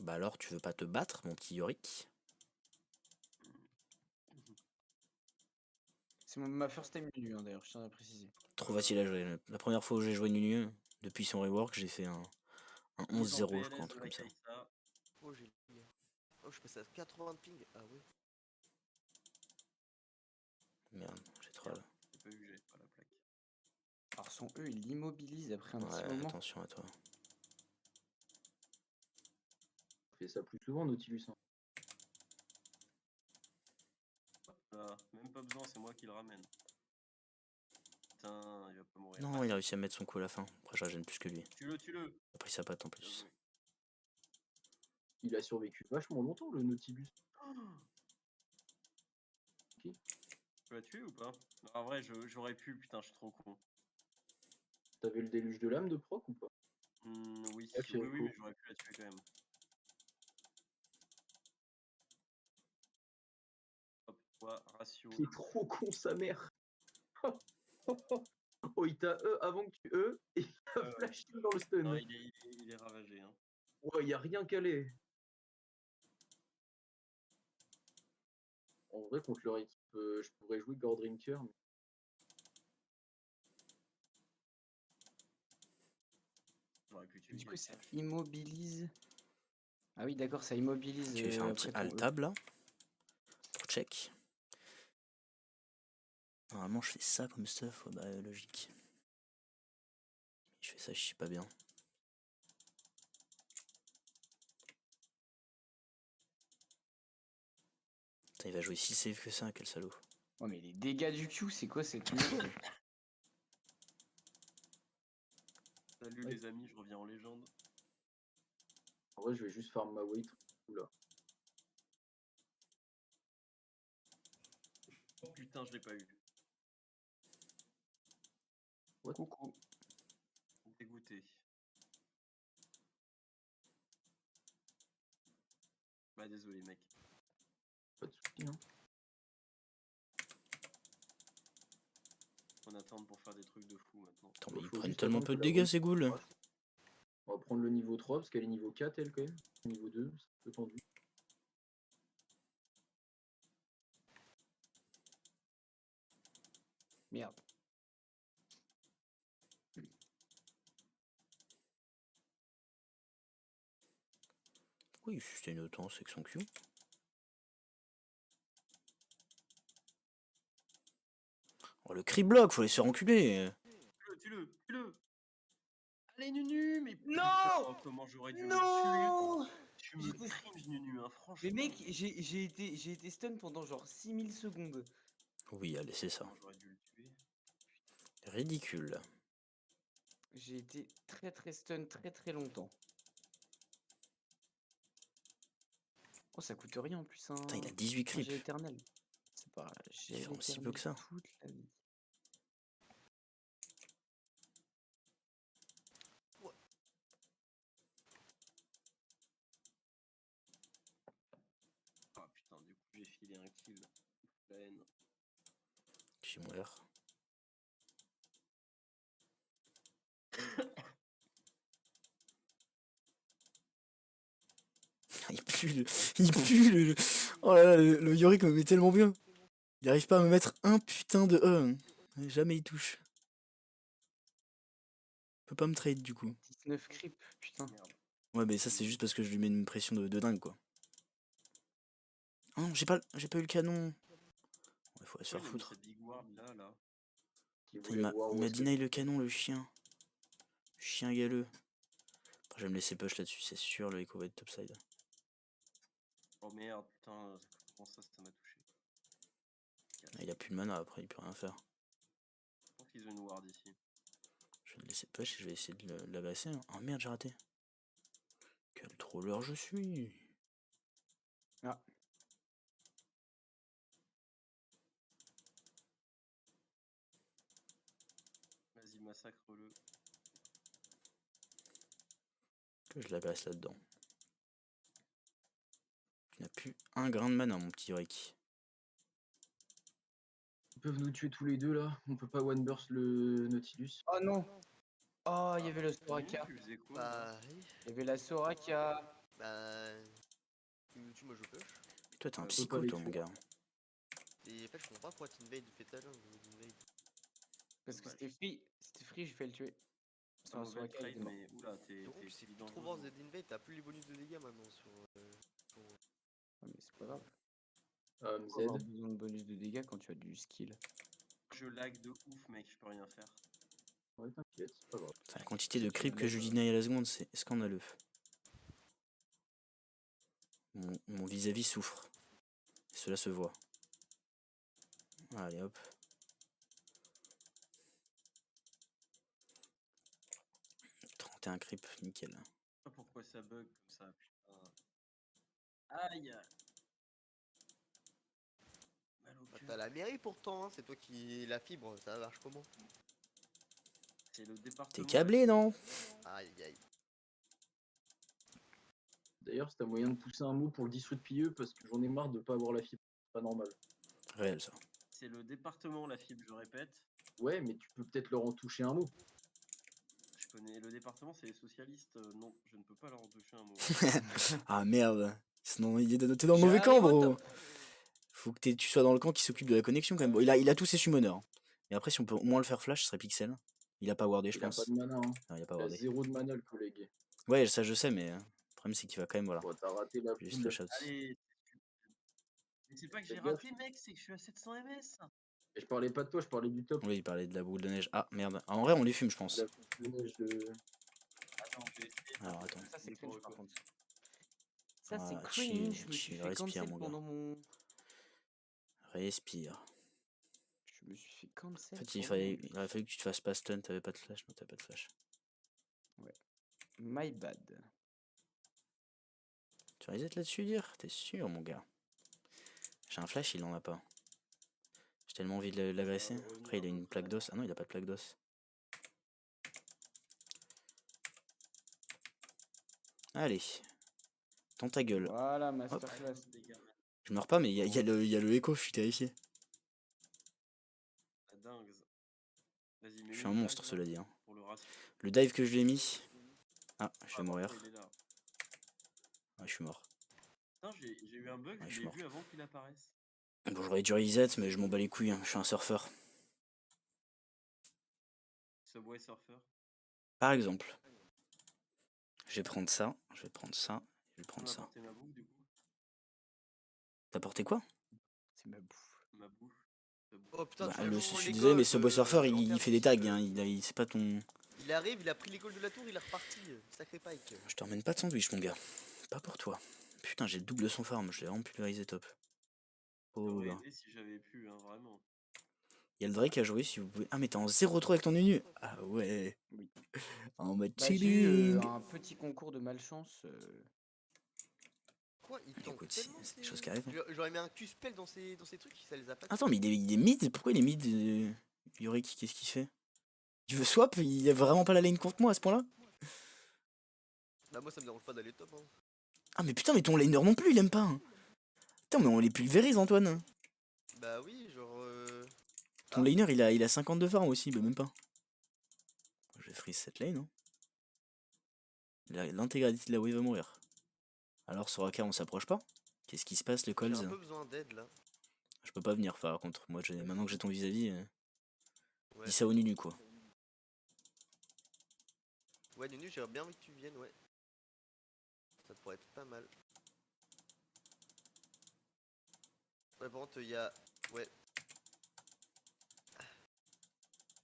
Bah alors tu veux pas te battre mon petit Yorick? C'est ma first time Nunu, hein, d'ailleurs, je tiens à préciser. Trop facile à jouer. La première fois où j'ai joué Nunu, depuis son rework, j'ai fait un 11-0 je crois, un truc comme ça. Oh, j'ai le Oh, je suis passé à 80 de ping. Ah ouais. Merde, j'ai troll. J'ai pas vu que j'avais pas la plaque. Alors son E, il l'immobilise après un petit Ouais, moment. attention à toi. fais ça plus souvent, Nautilus. Hein. Là, même pas besoin, c'est moi qui le ramène. Putain, il va pas mourir. Non, il a réussi à mettre son coup à la fin. Après, je gêne plus que lui. Tue-le. Il a pris sa patte en Bien plus. joué. Il a survécu vachement longtemps, le Nautilus. Tu l'as tué ou pas? Non, en vrai, j'aurais pu, putain, je suis trop con. T'avais le déluge de l'âme de proc ou pas? Oui, F5 Oui, Kiriko. mais j'aurais pu la tuer quand même. Hop, toi, ratio. Il est trop con, sa mère. Oh, il t'a avant que tu et il a flashé dans le stun. Non, il est ravagé. Hein. Ouais, il y a rien calé. En vrai, contre leur équipe, je pourrais jouer Gordrinker. Mais... J'aurais pu tuer Du coup, ça quelqu'un. immobilise. Ah oui, d'accord, ça immobilise. Tu vais faire un petit après ton E. alt tab là. Pour check. Normalement, je fais ça comme stuff. Ouais, bah, logique. Je fais ça, je sais pas bien. Putain, il va jouer si safe que ça, quel salaud. Oh, mais les dégâts du Q, c'est quoi cette merde? Salut les amis, je reviens en légende. En vrai, je vais juste farm ma wait. Oula. Oh putain, je l'ai pas eu. Coucou. Dégoûté. Bah désolé mec. Pas de soucis, hein. On attend pour faire des trucs de fou maintenant. Attends, mais ils Faut prennent juste tellement attendre peu que de la dégâts, wait ces ghouls. passe. On va prendre le niveau 3 parce qu'elle est niveau 4 elle quand même. Niveau 2, c'est un peu tendu. Merde. Oui, c'était une autant section Q. Oh, le cri bloc, faut les faire enculer. Tue-le. Allez Nunu, mais Non putain, comment j'aurais dû le Non! tuer. Tu me J'étais- cringe Nunu, hein, Mais franchement. mec, j'ai été stun pendant genre 6000 secondes. Oui, allez, c'est ça. Comment j'aurais dû le tuer. Ridicule. J'ai été très stun très longtemps. Oh, ça coûte rien en plus, hein. Putain, il a 18 Un creeps. jet éternel. C'est pas. Il J'ai fait si peu que ça. toute la vie. Ah putain, du coup j'ai filé un kill. La haine. J'ai mon l'air. Il pue le... Il pue le... Oh là là, le Yorick me met tellement bien. Il arrive pas à me mettre un putain de E. Hein. Jamais il touche. Il peut pas me trade du coup. 19 creep, putain. Merde. Ouais, mais ça c'est juste parce que je lui mets une pression de dingue quoi. Oh non, j'ai pas eu le canon. Il faut se Pourquoi faire il a mis foutre. cette big ward là Qui Putain, voulait voir il où m'a est-ce que deny le canon, le chien. Chien galeux. Après, je vais me laisser push là-dessus, c'est sûr, le Echo va être topside. Oh merde, putain, comment ça m'a touché. Ah, il a plus de mana après, il peut rien faire. Je pense qu'ils ont une ward ici. Je vais le laisser push et je vais essayer de l'abasser. Hein. Oh merde, j'ai raté. Quel troller je suis. Ah. Vas-y, massacre-le. Que je l'abasse là-dedans. Tu n'as plus un grain de mana, mon petit Yorick. ils peuvent nous tuer tous les deux là. On peut pas one burst le Nautilus. Oh non! Oh, il y avait le Nunu, Soraka. tu faisais quoi Bah, oui. Il y avait la Soraka. Bah. Moi je push. Mais toi, t'es un Ouais, psycho, pas les toi, mon tuer. gars. Et en fait, je comprends pas pourquoi Tinvade fait ça là. Parce que Dommage. c'était free, j'ai fait le tuer. Sur Un la mauvais Soraka, il trade, était mort. mais oula, t'es Donc, c'est si trop dangereux. fort d'Invade, t'as plus les bonus de dégâts maintenant sur. Ouais, mais c'est pas grave. Z. Faut avoir besoin de bonus de dégâts quand tu as du skill. Je lag de ouf, mec, je peux rien faire. Ouais, t'inquiète, c'est pas grave. Putain, la quantité de C'est creep une que je mode, deny à la seconde, c'est scandaleux. Mon vis-à-vis souffre. Et cela se voit. Allez hop. « 31 creep, nickel. Je sais pas pourquoi ça bug comme ça, putain. Aïe! Mal au Bah, cul. t'as la mairie pourtant, hein, c'est toi qui. La fibre, ça marche comment? C'est le T'es département. câblé, non? Aïe aïe. D'ailleurs, si t'as moyen de pousser un mot pour le district pilleux, parce que j'en ai marre de pas avoir la fibre. C'est pas normal. Réel ça. C'est le département, la fibre, je répète. Ouais, mais tu peux peut-être leur en toucher un mot. Je connais le département, c'est les socialistes. Non, je ne peux pas leur en toucher un mot. Ah merde. Sinon, t'es dans le mauvais camp, bro. Faut que tu sois dans le camp qui s'occupe de la connexion quand même. Bon, il a tous ses summoners. Et après, si on peut au moins le faire flash, ce serait Pixel. Il a pas wardé, je Il a pas pense. de mana, hein. Non, il a pas Il a wardé. 0 de mana, le collègue. Ouais, ça je sais, mais le problème c'est qu'il va quand même, voilà. Bon, t'as raté la Juste poule. flash out. Allez. Mais c'est pas que Fais j'ai gaffe. raté, mec, c'est que je suis à 700 ms. Et je parlais pas de toi, je parlais du top. Oui, il parlait de la boule de neige. Ah, merde. Ah, en vrai, on les fume, je pense. La boule de neige de... Attends, je vais essayer. Alors, attends. Ça, c'est Mais cringe pour par quoi contre. Ça, c'est Ah, cringe. chill, Je me suis chill, fait respire, cancel mon gars. pendant mon. Respire. Je me suis fait En cancel. fait, pendant mon- il aurait fallu que tu te fasses pas stun, t'avais pas de flash. Non, t'avais pas de flash. My bad. Tu reset là-dessus, dire? T'es sûr, mon gars? J'ai un flash, il en a pas. J'ai tellement envie de l'agresser. Après, il a une plaque d'os. Ah non, il a pas de plaque d'os. Allez. Dans ta gueule. Voilà, masterclass. Je meurs pas, mais il y a le écho, je suis terrifié. La dingue. Vas-y, Je mets suis un une monstre, dague, cela là, dit. Hein. pour le ratio. Le dive que je lui ai mis. Ah, je vais Ah, mourir. parfait, il est là. Ouais, je suis mort. Putain, j'ai eu un bug, Ouais, je je suis l'ai mort. vu avant qu'il apparaisse. Bon, j'aurais dû reset, mais je m'en bats les couilles. Hein. Je suis un surfeur. Subway Surfer. Par exemple. Je vais prendre ça. Je vais prendre ça. Je vais Tu prendre m'as ça. apporté ma bouffe, du coup. T'as porté quoi? C'est ma bouffe. Ma bouffe. Oh putain, Bah, tu je joues suis les désolé, mais codes, Subway Surfer, il Jean-Pierre fait des tags. Baptiste. Hein. C'est pas ton. Il arrive, il a pris l'école de la tour, il est reparti. Sacré Pike. Je te ramène pas de sandwich, mon gars. Pas pour toi. Putain, j'ai le double de son farm. Je l'ai vraiment pulvérisé top. Ça Oh aurait là. aidé si j'avais pu, hein, vraiment. Il y a le Drake à jouer si vous pouvez. Ah, mais t'es en 0-3 avec ton Unu. Ah ouais. Oui. En mode Bah, j'ai eu chilling. un petit concours de malchance. Quoi, il tank Écoute, tellement c'est des ces- choses qui arrivent. Hein. J'aurais mis un Q-spell dans ces trucs, ça les a pas Attends, tués. mais il est mid. Pourquoi il est mid Yorick, qu'est-ce qu'il fait? Tu veux swap? Il a vraiment pas la lane contre moi à ce point-là? Bah moi ça me dérange pas d'aller top, hein. Ah, mais putain, mais ton laner non plus, il aime pas. Hein. Putain, mais on les pulvérise, Antoine. Bah oui, genre... Ton Ah. laner, il a 52 farm aussi, bah même pas. Je vais freeze cette lane. Hein. L'intégralité de la wave va mourir. Alors, Soraka, on s'approche pas? Qu'est-ce qui se passe, le J'ai Colz? un peu besoin d'aide là. Je peux pas venir, par contre. Moi, maintenant que j'ai ton vis-à-vis, Ouais. dis ça au Nunu, quoi. Ouais, Nunu, j'aurais bien envie que tu viennes, ouais. Ça pourrait être pas mal. Ouais, par contre, il y a... Ouais,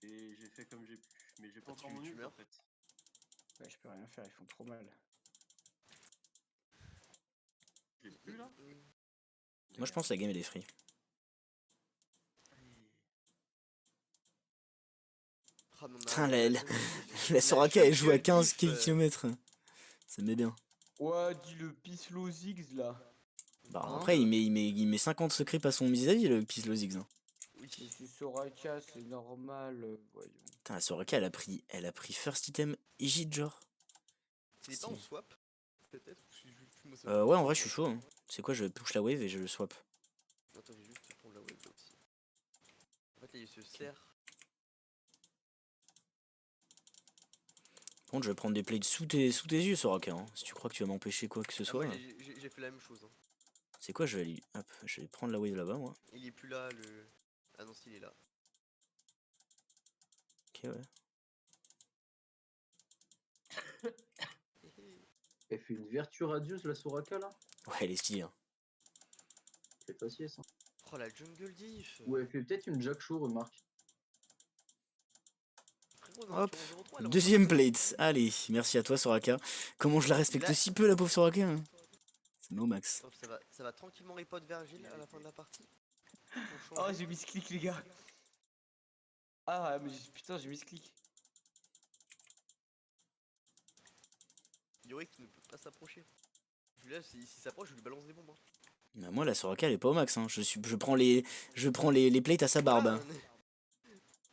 Et j'ai fait comme j'ai pu. Mais j'ai pas Ah, encore tu- mon tu ult en meurs fait. Ouais, je peux rien faire, ils font trop mal. J'ai plus là. Moi, je pense que la game, elle est free. Ah, mais on a Putain, un- la Soraka, elle joue à jungle 15 diff, km. Ça me met bien. Ouais, dis le Pislo Ziggs là. Bah, Hein après, il met 50 secrets à son vis-à-vis, le Pislo Ziggs. Hein. Oui. Et c'est Soraka, c'est normal, voyons. Putain, la Soraka, elle a pris first item Igit, genre. Il est pas en swap peut-être parce que moi, ça me Ouais, fait en vrai, je suis peur. chaud. Hein. C'est quoi, je push la wave et je le swap. Attends, je vais juste prendre la wave là aussi. En fait, là, il se sert. Par contre, je vais prendre des plates sous tes yeux, Soraka. Hein. Si tu crois que tu vas m'empêcher quoi que ce Ah, soit. moi, j'ai fait la même chose. Hein. C'est quoi, je vais aller. Hop, je vais prendre la wave là-bas, moi. Il est plus là, le... Ah non, s'il est là. Ok, ouais. Elle fait une vertu radieuse, la Soraka, là. Ouais, elle est stylée. Hein. C'est facile, ça. Oh, la jungle diff. Ou elle fait peut-être une Jack Show, remarque. Frérot, non, Hop, tu es en 0-3, elle est en deuxième 3-0. plate. Allez, merci à toi, Soraka. Comment je la respecte Là- si peu, la pauvre Soraka. Hein. C'est no max. Hop, ça va tranquillement repot Virgile à la fin de la partie. Pour Oh, changer. j'ai mis ce clic, les gars. Ah, mais putain, j'ai mis ce clic. Yorick ne peut pas s'approcher. Là, s'il s'approche, je lui balance des bombes. Hein. Bah, moi, la Soraka, elle est pas au max. Hein. Je prends les plates à sa barbe.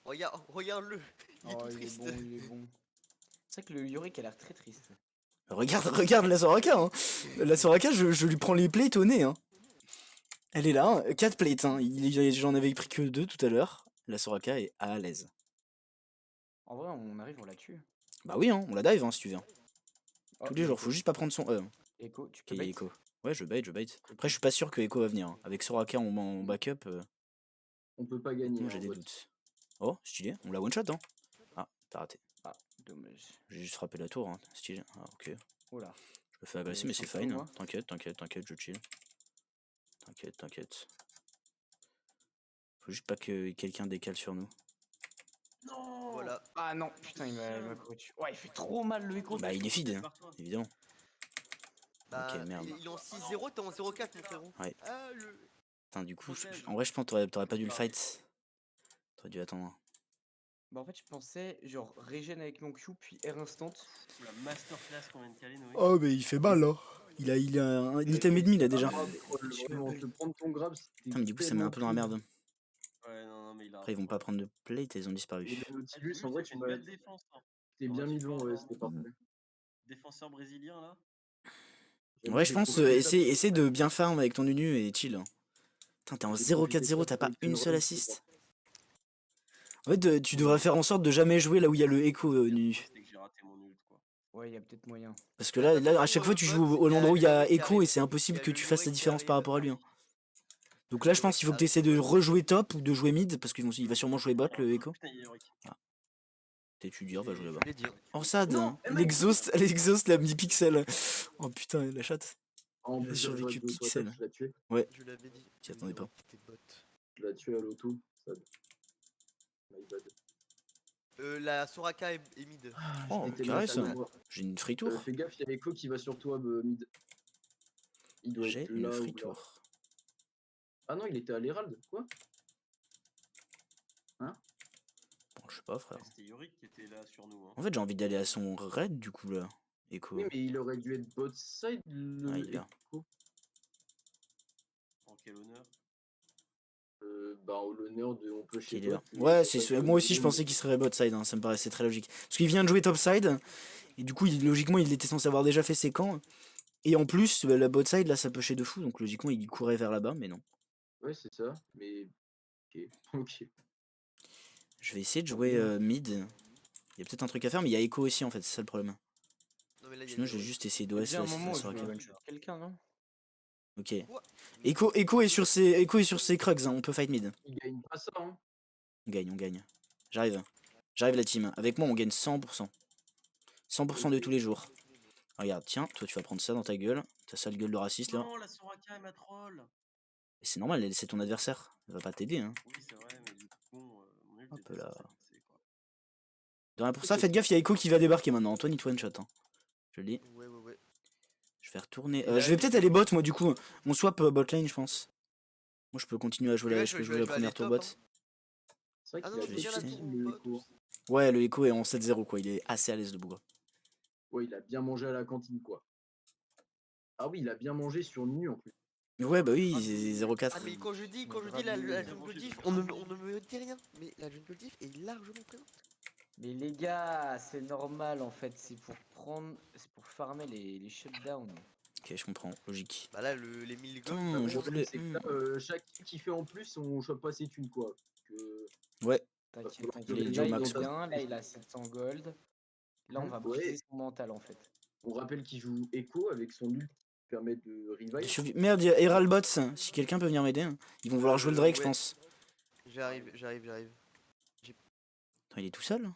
Voilà, Hein. Regarde-le. Il est Oh, tout il est triste. bon, il est bon. C'est vrai que le Yorick a l'air très triste. Regarde la Soraka, hein. La Soraka, je lui prends les plates au nez, hein. Elle est là, 4 plates, hein. J'en avais pris que 2 tout à l'heure. La Soraka est à l'aise. En vrai, on arrive, on la tue. Bah oui, hein, on la dive, hein, si tu veux. Oh, Tous il y les a jours, Echo. faut juste pas prendre son Echo, tu Ok, peux bait? Echo. Ouais, je bait. Après, je suis pas sûr que Echo va venir, hein. Avec Soraka en backup, On peut pas gagner moi hein, j'ai en des bot. doutes. Oh, stylé, on la one shot, hein. Ah, t'as raté. Ah, dommage. J'ai juste frappé la tour, hein. Stylé. Ah, ok. Oula. Je me fais agresser, mais c'est Champion, fine. moi. T'inquiète, je chill. T'inquiète. Faut juste pas que quelqu'un décale sur nous. Non. Voilà. Ah non, putain, il m'a couru dessus. Ouais, il fait trop mal le Echo. Bah, il est feed, hein, Barre-toi. évidemment. Bah, Ok, merde. il est en 6-0, t'es en 0-4, mon frérot. Ouais. Ah, le. Putain, du coup, Protège. en vrai, je pense que t'aurais pas dû le Pardon. fight. T'aurais dû attendre. Bah en fait, je pensais genre régène avec mon Q puis R instant. La masterclass qu'on vient de caler, Noé. Oh, mais il fait mal, là. Il a un item et demi, là, déjà. Grave, vraiment, te prendre ton grab, c'était Putain, mais du coup, ça met un peu dans la merde. Ouais, non, mais il a. Après, ils vont pas prendre de plate, ils ont Et disparu. le Nautilus, Nautilus, en vrai, il fait une belle défense. Hein. t'es En bien vrai, mis tu devant, vois, ouais, hein. c'était parfait. Défenseur brésilien là. Ouais, je pense, essaie de bien farm avec ton Nunu et chill. hein. Putain, t'es en 0-4-0, t'as pas une seule assist. En fait, tu devrais faire en sorte de jamais jouer là où il y a le Echo, Nunu. C'est que j'ai raté mon ult quoi. Ouais, il y a peut-être moyen. Parce que là, à chaque fois, tu joues au l'endroit où il y a Echo et c'est Il impossible y a que le tu fasses la Lorek qui différence par arrive. rapport à lui. hein. Donc là, je pense qu'il faut que tu essaies de rejouer top ou de jouer mid parce qu'il va sûrement jouer bot, le Echo. Putain, il est Yorick. T'es-tu dur, va jouer Je là-bas. l'ai dit. Hein. Oh, sad, Non, l'exhaust, la mi-pixel. Oh putain, la chatte. En Il a plus, j'avais pas survécu de auto-attaque, pixel. je l'ai tué. Ouais, Je l'avais dit. t'y Le attendais pas. Yorick était bot. Je l'ai tué à l'auto. Ça... My bad. La Soraka est mid. Oh, J'étais carré mal ça. sur moi. J'ai une free tour. Fais gaffe, il y a l'écho qui va sur toi, mid. Il doit J'ai être une là free ou là. tour. Ah non, il était à l'Herald, quoi? Bon, je sais pas, frère. C'était Yorick qui était là sur nous. Hein. En fait, j'ai envie d'aller à son raid du coup là. Echo. Oui, mais il aurait dû être bot side, le Ah, il est là. Echo. En quel honneur. Bah, l'honneur de on peut chez Il est là. bot. Ouais, moi aussi je pensais qu'il serait bot side, hein, ça me paraissait très logique. Parce qu'il vient de jouer top side, et du coup, logiquement, il était censé avoir déjà fait ses camps. Et en plus, la bot side là, ça pushait de fou, donc logiquement, il courait vers là-bas, mais non. Ouais, c'est ça, mais. Ok, ok. Je vais essayer de jouer mid. Il y a peut-être un truc à faire, mais il y a Echo aussi en fait, c'est ça le problème. Non, mais là, il y a Sinon, le j'ai Yorick. juste essayé il y a d'OS bien un la moment où je Soraka. voulais one shot quelqu'un, non? Ok. Quoi Echo est sur ses Krugs, hein, on peut fight mid. Il gagne pas ça, hein. On gagne. J'arrive la team. Avec moi, on gagne 100%. 100% de tous les jours. Regarde, tiens, toi tu vas prendre ça dans ta gueule. Ta sale gueule de raciste là. Non, la Soraka elle m'a troll. Et c'est normal, c'est ton adversaire. Elle va pas t'aider, hein. Oui, c'est vrai, mais du coup, mon ult Hop était là. censé passer quoi. De rien pour ça, faites gaffe, il y a Echo qui va débarquer maintenant. Antoine, il te one shot. Hein. Je le dis. Ouais. Je vais retourner. Et là, Je vais peut-être aller bot, moi du coup. On swap bot lane, je pense. Moi, je peux continuer à jouer Ouais, je peux jouer la première tour top, bot. hein. C'est Ah vrai non, qu'il je a vais c'est bien la essayer. tour le bot Echo. aussi. Ouais, le Echo est en 7-0 quoi. Il est assez à l'aise de bougre. Ouais, il a bien mangé à la cantine, quoi. Ah oui, il a bien mangé sur nu en plus. Ouais, bah oui, Ah, 0-4. Ah, mais quand je dis la jungle diff, on ne me dit rien. Mais la jungle diff est largement présente. Mais les gars, c'est normal en fait, c'est pour farmer les shutdowns. Ok, je comprends, logique. Bah là, les 1000 gold, Putain, bah Le je bon. problème, voulais. c'est que là, chaque kill qu'il fait en plus, on chope pas ses thunes, quoi. Que... Ouais, T'inquiète, Il est t'inquiète. Joe Là, il Max, est quoi. bien, là, il a 700 gold. Là, on va Ouais. briser son mental en fait. On rappelle qu'il joue Echo avec son ult qui permet de revive. Merde, il y a Herald Bots. Si quelqu'un peut venir m'aider. hein. Ils vont vouloir jouer le Drake, je Ouais. pense. J'arrive. Attends, il est tout seul.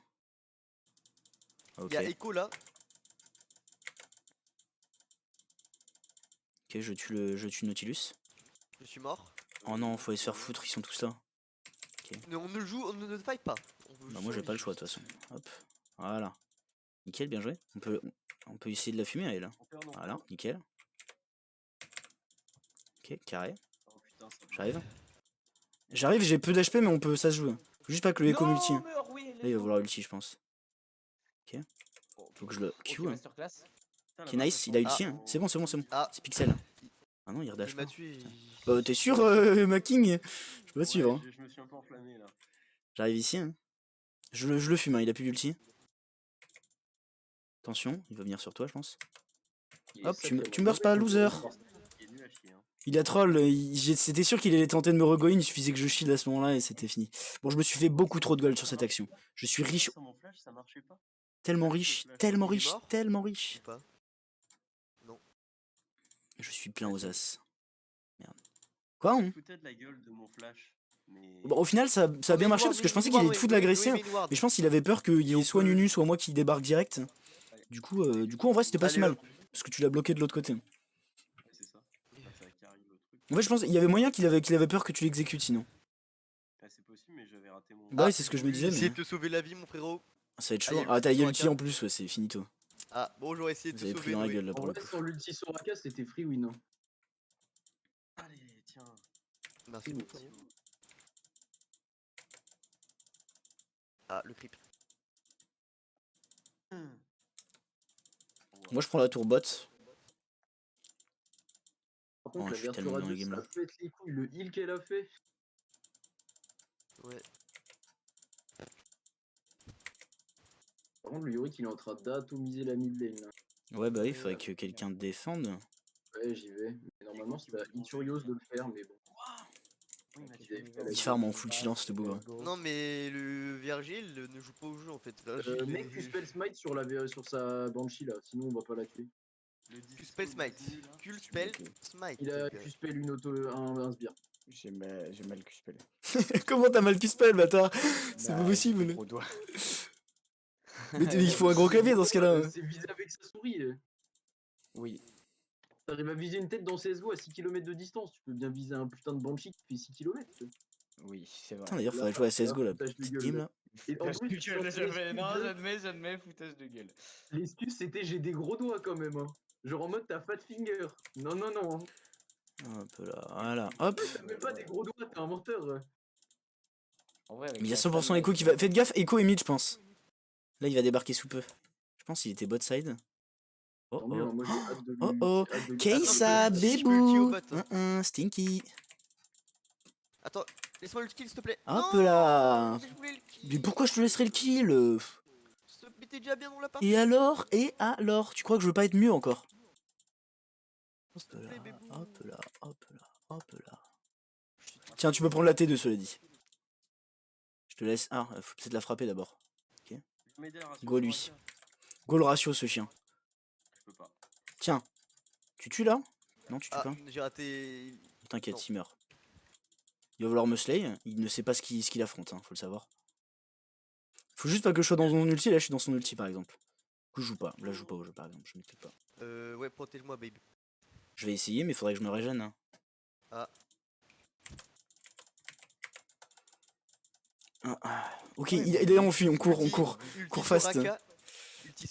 Ok. Il y a Echo là. Ok, je tue Nautilus. Je suis mort. Oh non, faut aller se faire foutre, ils sont tous là. Mais on ne fight pas. Bah moi j'ai pas le choix de toute façon. Hop. Voilà. Nickel, bien joué. On peut essayer de la fumer, elle est là. Voilà, nickel. Ok, carré. Oh putain, ça J'arrive. J'arrive, j'ai peu d'HP, mais ça se joue. Faut juste pas que le Echo multi. Non, mais oui, Là, il va vouloir ulti, je pense. Ok. Ok. Faut que je le Ok, Q. Hein. masterclass. Ok, nice, il a ulti. Hein. C'est bon. Ah, C'est Pixel. Ah non, il il redash m'a pas. tué. Bah, t'es sûr, ma king? Je peux pas suivre. Hein. Je me suis un peu enflammé là. J'arrive ici. Hein. Je le fume, hein, il a plus d'ulti. Attention, il va venir sur toi, je pense. Il est Hop, tu sacrément meurs pas, mauvais, loser. Il est nul à chier. Hein. Il a troll, c'était sûr qu'il allait tenter de me regoin, il suffisait que je shield à ce moment-là et c'était fini. Bon, je me suis fait beaucoup trop de gold sur cette action. Je suis riche, Sans mon flash, ça marchait pas. tellement Avec le riche, flash. tellement Il est riche, mort tellement Ou riche. pas? Non. Je suis plein aux as. Merde. Quoi, Je hein? foutais de la gueule de mon flash. Mais. Bon, au final, ça a bien marché parce que je pensais qu'il allait tout de l'agresser. Mais je pense qu'il avait peur qu'il y ait soit Nunu, soit moi qui débarque direct. Du coup, en vrai, c'était pas si Allez, mal. hop. Parce que tu l'as bloqué de l'autre côté. Ouais, c'est ça. Ça carry le truc. En fait, je pense qu'il y avait moyen qu'il avait peur que tu l'exécutes sinon. Ah, c'est possible, mais j'avais raté mon. Bah ouais, c'est ce que je me disais, Essayez mais de te sauver la vie, mon frérot. ça va être Ah, y a chaud. le Ah, t'as petit l'ulti Soraka. en plus, ouais, c'est finito. Ah, bon, j'aurais essayé de Vous te avez sauver, pris dans la Noé. gueule là En pour le vrai, coup. sans l'ulti Soraka, c'était free win. Hein. Allez, tiens. Merci beaucoup. Ah, le creep. Moi, je prends la tour bot. Par contre, Oh, la je suis tellement Vertura dans le 2, game ça là. pète les couilles. Le heal qu'elle a fait. Ouais. Par contre, le Yorick, il est en train d'atomiser la mid lane. Là. Ouais, bah oui, il faudrait que quelqu'un défende. Ouais, j'y vais. Mais normalement, c'est à Iturios de le faire, mais bon. Oui, mais Il avait fait la Il gueule. farm en full silence, le beau. Non, mais le Virgile ne joue pas au jeu en fait. Mec, tu spell smite sur sa Banshee là, sinon on va pas la tuer. Q-spell smite. Q-spell smite. Il a gars. Q-spell un sbire. J'ai mal Q-spell. Comment t'as mal spell, bâtard? C'est pas Bah, j'ai fait possible. gros doigt. Mais il faut un gros clavier dans ce cas-là. C'est visé avec sa souris. Oui. T'arrives à viser une tête dans CSGO à 6 km de distance. Tu peux bien viser un putain de Banshee qui fait 6 km. Oui, c'est vrai. Putain, d'ailleurs, faudrait jouer à CSGO là. foutage de Petite gueule, game là. là. Et en plus, j'admets, foutage de gueule. l'excuse c'était j'ai des gros doigts quand même. Hein. Genre en mode t'as fat finger. Non, non, non. Hein. Hop là, voilà, hop. T'as même pas des gros doigts, t'es un menteur. En vrai, avec Mais il y a la 100% femme, Echo qui va. Faites gaffe, Echo et mid, je pense. Là, il va débarquer sous peu. Je pense qu'il était bot side. Oh Tant mieux, hein, oh. moi j'ai hâte de lui. Oh oh. j'ai hâte de lui- Keissa, Attends, je peux ulti bébou. au bot. Stinky. Attends, laisse-moi le kill s'il te plaît. Hop Non, là. mais je voulais le kill. Mais pourquoi je te laisserai le kill? Mais t'es déjà bien dans la partie. Et alors? Tu crois que je veux pas être mieux encore? Hop S'il te là, plaît, bébou. hop là, hop là, hop là. Tiens, tu peux prendre la T2, cela dit. Je te laisse. Ah, faut peut-être la frapper d'abord. Go lui. Go le ratio, ce chien. Je peux pas. Tiens. Tu tues là? Non, tu tues Ah, pas. j'ai raté. T'inquiète, non. il meurt. Il va vouloir me slay. Il ne sait pas ce qu'il affronte, hein, faut le savoir. Faut juste pas que je sois dans son ulti. Là, je suis dans son ulti, par exemple. Du coup, je joue pas. Là, je joue pas au jeu, par exemple. Je ne clique pas. Ouais, protège-moi, babe. Je vais essayer, mais il faudrait que je me régène. Hein. Ah. Ok, il est en fuit, on court. Cours fast.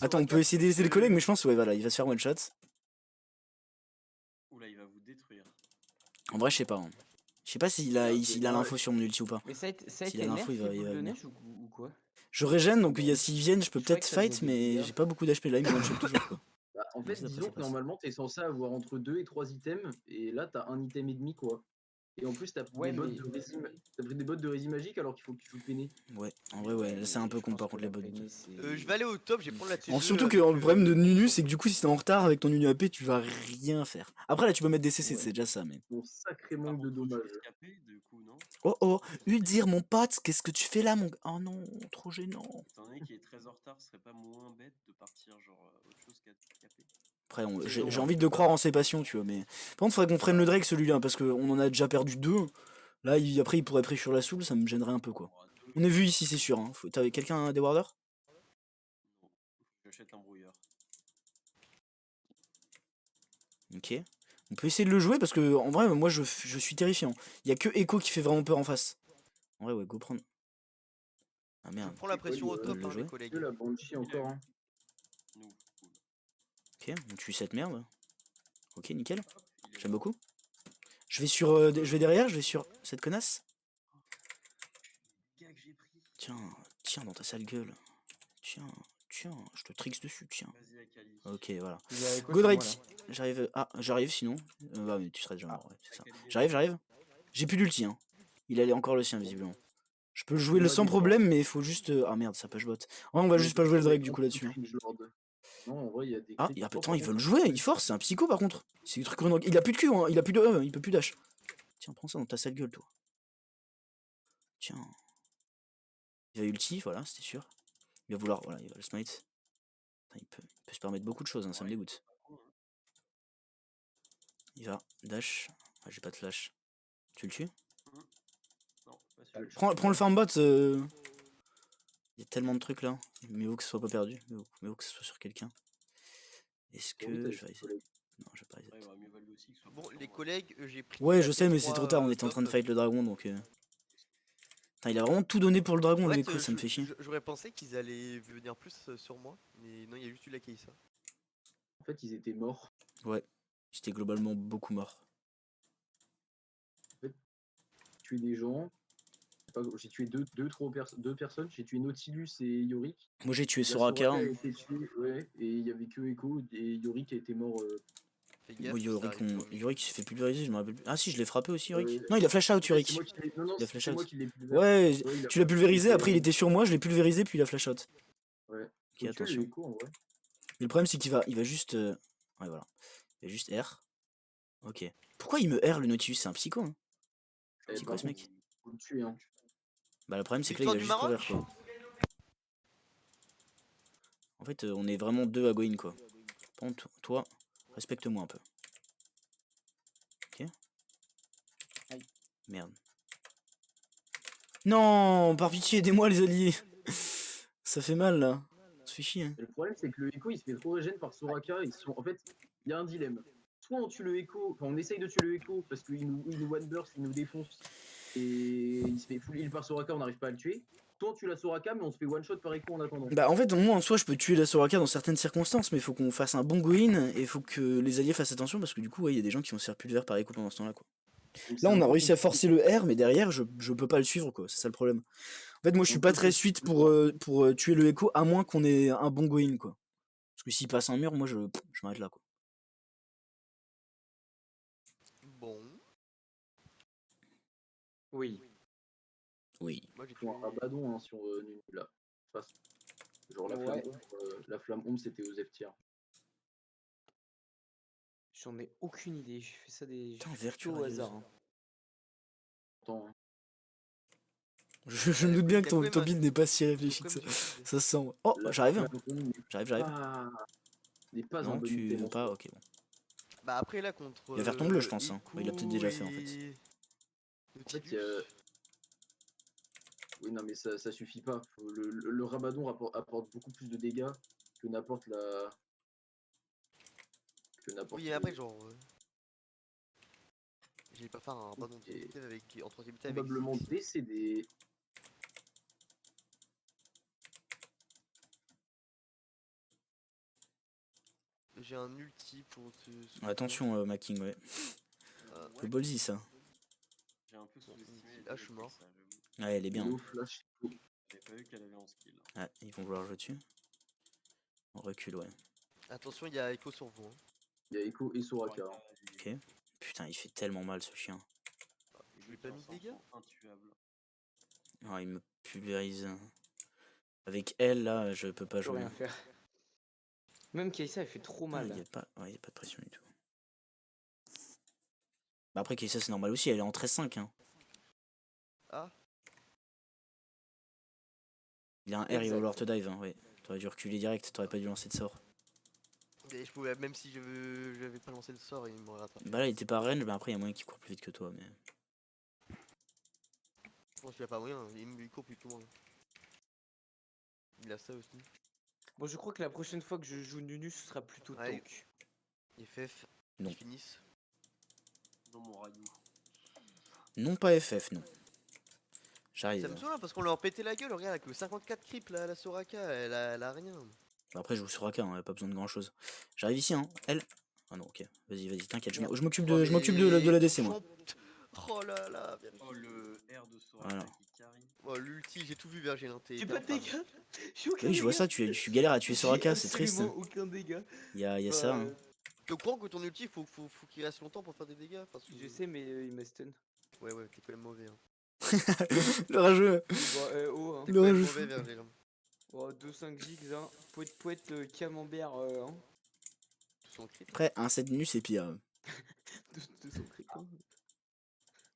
Attends, on peut essayer d'aider le collègue, mais je pense, ouais, voilà, il va se faire one shot. Oula, il va vous détruire. En vrai, je sais pas. Hein. Je sais pas s'il a l'info sur mon ulti ou pas. Mais ça a été S'il a l'info, il va de venir. neige ou quoi? Je régène, donc s'ils viennent, je peux Je crois peut-être que ça fight, faisait des mais dégâts. j'ai pas beaucoup d'HP là, il me one shot toujours quoi. Bah, en Bon, fait, ça, après, disons ça que passe. normalement, t'es censé avoir entre 2 et 3 items, et là, t'as un item et demi, quoi. Et en plus, t'as pris, Ouais, des bots mais- t'as pris des bots de rési magique alors qu'il faut que tu joues peiné. Ouais, en vrai, ouais, c'est un peu con par contre les bots. Je vais aller au top, je vais prendre la T2. Surtout que le problème de Nunu, c'est que du coup, si t'es en retard avec ton Nunu AP, tu vas rien faire. Après, là, tu peux mettre des CC, Ouais. c'est déjà ça, mais. Bon, sacré Par manque de contre, faut dommages. escaper, du coup, non? Oh oh, Udir, mon pote, qu'est-ce que tu fais là, mon gars? Oh non, trop gênant. Étant donné qu'il est très en retard, ce serait pas moins bête de partir genre autre chose qu'à caper. Après, C'est j'ai long, envie de croire en ses passions, tu vois, mais. Par contre, faudrait qu'on prenne le Drake celui-là, parce qu'on en a déjà perdu 2. Là, après, il pourrait pré sur la soul, ça me gênerait un peu, quoi. On est vu ici, c'est sûr. Hein. T'avais quelqu'un des warders? Non, j'achète un brouilleur. Ok. On peut essayer de le jouer parce que en vrai, moi je suis terrifiant. Il y a que Echo qui fait vraiment peur en face. En vrai, ouais, go prendre. Ah Je merde. prends la pression au top, le hein, jouer les collègues. Que la Banshee encore. Hein. Nous, cool. Ok, on tue cette merde. Ok, nickel. Hop, il est J'aime là. beaucoup. Je vais sur, je vais derrière, je vais sur cette connasse. Les gars que j'ai pris. Tiens dans ta sale gueule. Tiens, je te tricks dessus, tiens. Vas-y, Akali. Ok, voilà. Il y a Echo Go sur moi, Drake. J'arrive. Ah, j'arrive sinon. Bah, mais tu serais déjà mort, ouais, c'est ça. Akali est J'arrive. J'ai plus d'ulti, hein. Il allait encore le sien, visiblement. Je peux jouer On le va sans défendre. problème, mais il faut juste. Ah merde, ça push bot. Ouais, on va juste pas jouer le Drake du coup là-dessus. hein. Cringe Lord. Non, en vrai, il y a des Ah, clés qui attends, il veut le contre, jouer, il force, c'est un psycho par contre. C'est du truc il a plus de cul, hein, il a plus de il peut plus dash. Tiens, prends ça dans ta sale gueule, toi. Tiens. Il va ulti, voilà, c'était sûr. Il va vouloir, voilà, il va le smite. Putain, il peut se permettre beaucoup de choses, hein, ça me dégoûte. Il va, dash. Ah, j'ai pas de flash. Tu le tues? Non, pas sûr. Prends le farmbot. Il y a tellement de trucs là. Mais vaut que ce soit pas perdu. Mais vaut que ce soit sur quelqu'un. Est-ce que je vais essayer? Non, je vais pas essayer. Ouais, il aurait mieux valu aussi que ce soit Bon, pas les sûr, collègues, j'ai pris Ouais, la je sais, mais c'est trop tard. On était en train de top. fight le dragon donc. Putain, il a vraiment tout donné pour le dragon, En le fait, Echo, ça me fait chier. j'aurais pensé qu'ils allaient venir plus sur moi, mais non, il y a juste eu la Kaisa. En fait, ils étaient morts. Ouais, j'étais globalement beaucoup mort. En fait, tuer des gens. J'ai tué deux personnes. J'ai tué Nautilus et Yorick. Moi j'ai tué La Soraka. a Hein. été tuée, ouais, et il y avait que Echo et Yorick a été mort. Fais gaffe, Bon, ça arrive dans le milieu. Yorick il s'est fait pulvériser, je me rappelle plus. Ah si, je l'ai frappé aussi, Yorick. Euh, Non, il a flash out, c'est Yorick. moi qui l'ai. Non, non, Il a flash c'est moi out. qui l'ai pulvérisé. Ouais, Ouais, tu l'as pulvérisé, après il était. était sur moi, je l'ai pulvérisé, puis il a flash out. Ouais. Ok, Faut tuer le attention. Echo en vrai. Mais le problème c'est il va juste. Ouais, voilà. Il va juste R. Ok. Pourquoi il me R le Nautilus? C'est un psycho, hein. C'est quoi Par ce contre, mec? faut le tuer, hein. Bah, le problème c'est que là il Victoire va du juste courir Maroc. quoi. En fait, on est vraiment deux à go in quoi. Par contre, toi, respecte-moi un peu. Ok. Merde. Non, par pitié, aidez-moi les alliés. Ça fait mal là. Ça fait chier. Hein. Et le problème, c'est que le Echo, il se fait trop régène par Soraka. En fait, il y a un dilemme. Soit on tue le Echo, enfin, on essaye de tuer le Echo parce qu'il nous one burst, il nous défonce et il se fait full heal par Soraka, on n'arrive pas à le tuer. Soit on tue la Soraka, mais on se fait one shot par Echo en attendant. Bah en fait, moi en soi, je peux tuer la Soraka dans certaines circonstances, mais il faut qu'on fasse un bon go-in et il faut que les alliés fassent attention parce que du coup, ouais, il y a des gens qui vont se faire pulver par écho pendant ce temps-là quoi. Donc, Là, c'est on un a peu réussi à compliqué. forcer le R, mais derrière, je peux pas le suivre quoi. C'est ça le problème. En fait, moi, je suis Donc, pas très suite pour tuer le écho à moins qu'on ait un bon go-in quoi. Parce que s'il passe un mur, moi, je m'arrête là quoi. Bon, Oui. Oui. moi j'ai Ils font tué. un Abaddon hein, sur Nunu là. Enfin, genre Ouais. la flamme ombre, c'était aux F tiers. J'en ai aucune idée. J'ai fait ça des. Putain, J'ai fait vertu plutôt au radieuse. hasard. Hein. Attends, hein. Je me doute bien que ton même un- build n'est pas si ils ont réfléchi que comme ça. du vide. Ça se sent. Oh, La j'arrive. flamme ombre J'arrive. n'est pas un Non, bon tu item veux en pas? soi. Ok, bon. Bah après là contre Il va faire ton bleu, je pense. Hein. Iku Il l'a peut-être déjà fait en fait. et En fait, Nautilus. oui, non, mais ça suffit pas. Le Rabadon apporte beaucoup plus de dégâts que n'apporte la. Que n'apporte Oui, et après genre. J'allais pas faire un ballon Et en troisième avec probablement Ziggs. décédé. J'ai un ulti pour te. Attention, Making, ouais. Le Ouais, ballsy ça. j'ai un peu sous-estimé. Ah, je suis mort. Ça, j'avoue. Ouais, elle est bien. Low flash. J'avais pas vu qu'elle avait en skill. Ah, ils vont vouloir jouer dessus. On recule, ouais. Attention, il y a Echo sur vous. Hein. Il y a Echo et Soraka. Hein. Ok. Putain, il fait tellement mal ce chien. Je lui ai pas mis de dégâts. Intuable. Ah, il me pulvérise. Avec elle, là, je peux pas Je peux jouer. rien faire. Même Kaisa, elle fait trop Ah, mal. y a pas de pression du tout. Bah après, Kaisa, c'est normal aussi, elle est en 13-5. Hein. Ah, Il a un R, il va Exact. vouloir te dive. Hein, ouais. T'aurais dû reculer direct, t'aurais pas dû lancer de sort. et je pouvais, même si je n'avais pas lancé le sort, il m'aurait rattrapé. Bah là, il était pas range, mais après, il y a moyen qu'il court plus vite que toi. Mais... Non, je a pas moyen, il court plus que moi. Il a ça aussi. Bon, je crois que la prochaine fois que je joue Nunu, ce sera plutôt Ouais. tank. FF, Non. qui finissent. Dans mon rayon. Non, pas FF, non. J'arrive. Ça me saoule hein, parce qu'on leur pétait la gueule, regarde, avec le 54 creep là, la Soraka, elle a rien. Bah après, je joue sur AK, hein, y a pas besoin de grand chose. J'arrive ici, hein. Elle. Ah non, ok. Vas-y, t'inquiète. Je m'occupe Oh, de la DC, moi. Oh là là, Virgile. Oh, le R de Soraka Voilà. qui carry. Oh, l'ulti, j'ai tout vu, Virgile. Hein, J'ai pas de dégâts. J'ai aucun Oui, je vois dégât. ça, tu galères à tuer Soraka, c'est triste. Absolument aucun dégât. Y a Bah, ça. Hein. T'es au courant que ton ulti, faut qu'il reste longtemps pour faire des dégâts parce que... Je sais, mais il m'a stun. Ouais, t'es quand même mauvais. Hein. Le rageux. Bon, oh, hein. T'es Le quand même rageux mauvais, fou. Virgile. Oh, 2-5 gigs, hein. Poète, camembert, hein. Son crit. Après, un 7 nu, c'est pire. 200 cric, hein.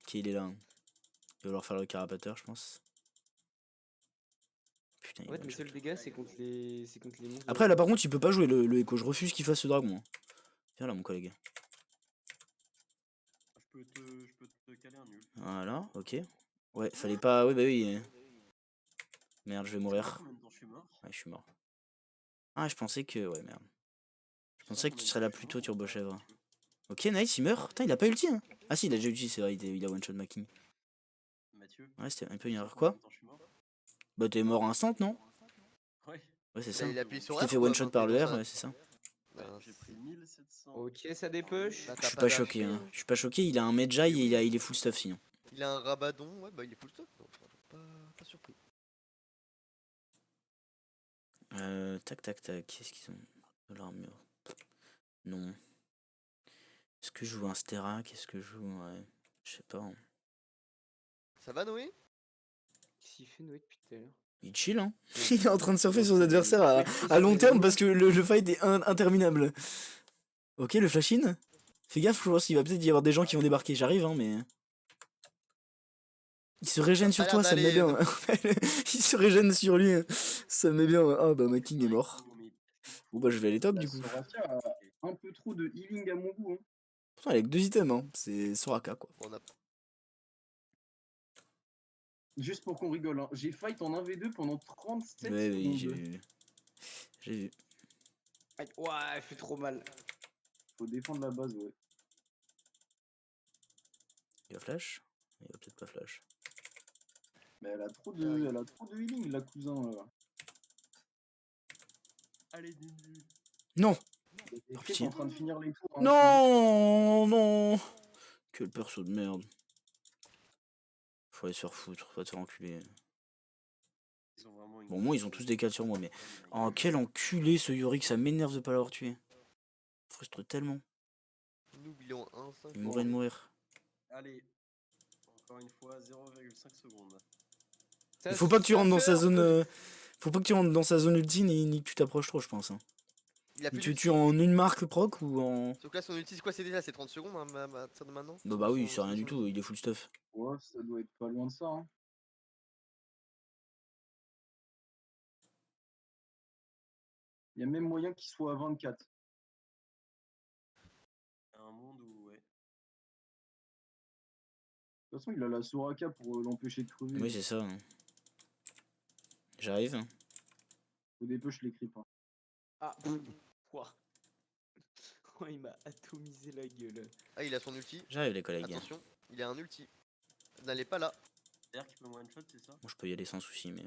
Ok, il est là. Hein. Il va falloir faire le carapateur, je pense. Putain, il En est fait, mes one-shot. seuls dégâts, c'est contre les monstres. Après, là, par contre, il peut pas jouer le Echo. Je refuse qu'il fasse ce dragon. Hein. Viens là, mon collègue. Je peux te caler un nul. Voilà, ok. Ouais, fallait pas. Oui, bah oui. Merde, je vais Tu sais mourir. combien de temps je suis mort? Ouais, je suis mort. Ah, je pensais que. Ouais, merde. Je Tu sais pensais que combien tu de serais temps là je suis plus mort tôt, ou Turbo pas, Chèvre. Mathieu? Ok, nice, il meurt. Putain, il a pas ulti. Hein. Ah, si, il a déjà ulti, c'est vrai, il a one-shot ma king. Mathieu, Ouais, c'était un peu tu une sais erreur. combien Quoi? de temps je suis mort? Bah, t'es mort instant, non? Ouais. Ouais, c'est Bah, ça. il a appuyé Tu sur t'es R fait quoi one-shot quand par t'es le dans R, ça. ouais, c'est ça. Ouais, Bah, j'ai pris 1700. Ok, ça par dépush. bah, Je t'as suis pas pas choqué, d'HP, hein. hein. Je suis pas choqué, il a un Medjay et il est full stuff sinon. Il a un rabadon, ouais, bah il est full stop. Donc, pas surpris. Tac, tac, tac. Qu'est-ce qu'ils ont de l'armure? Non. Est-ce que je joue un Stera? Qu'est-ce que je joue? Ouais. Je sais pas. Hein. Ça va, Noé? Qu'est-ce qu'il fait Noé depuis tout à l'heure? Il chill, hein. Il est en train de surfer sur ses Il adversaires flexait à sur long les terme roues. parce que le fight est interminable. Ok, le flash-in. Fais gaffe, je pense qu'il va peut-être y avoir des gens qui vont débarquer. J'arrive, hein, mais. Il se Ça a régène pas sur l'air toi, ça me met d'aller. bien. Il se régène sur lui. Ça me met bien. Ah bah, ma king est mort. Non, mais c'est Bon fou. bah, je vais aller top La du coup. Soraka a un peu trop de healing à mon goût. Hein. Pourtant, elle a que 2 items, hein. C'est Soraka quoi. On a... Juste pour qu'on rigole, hein. J'ai fight en 1v2 pendant 37 Ouais, oui, j'ai secondes. vu. J'ai vu. Aïe, ouah, elle fait trop mal. Faut défendre la base, ouais. Il va flash? Il va peut-être pas flash. Mais elle a trop J'arrive. de healing, la cousin. Là. Allez, Nunu. Non! Les Oh, traits sont pitié. en train de finir les tours. Hein, Non! Non! Quel perso de merde. Faut aller se faire foutre, faut te faire enculer. Ils ont vraiment une Bon, moi, ils ont grosse tous des kills sur moi, mais. conne, Oh, mec. quel enculé ce Yorick, ça m'énerve de pas l'avoir tué. Frustre tellement. Nous, il est en 1-5. Il mourrait de mourir. Allez, encore une fois, 0,5 secondes. Il Ça, faut pas que tu ça rentres dans sa fait zone. peu. Faut pas que tu rentres dans sa zone ulti ni que tu t'approches trop, je pense. Hein. Il a plus Tu d'ulti. tues en une marque proc ou en. Sauf que là, son ulti, c'est quoi? C'est déjà, c'est 30 secondes hein, à partir de maintenant? Bah oui, Son- c'est rien du son tout, ulti. il est full stuff. Ouais, ça doit être pas loin de ça. Hein. Il y a même moyen qu'il soit à 24. Un monde où, ouais. De toute façon, il a la Soraka pour l'empêcher de crever. Oui, c'est ça. Hein. J'arrive. Faut dépêcher les creeps. Hein. Ah, ouah. Oh, il m'a atomisé la gueule. Ah, il a son ulti. J'arrive, les collègues. Attention, il a un ulti. N'allez pas là. C'est-à-dire qu'il peut me one-shot, c'est ça? Bon, je peux y aller sans souci, mais.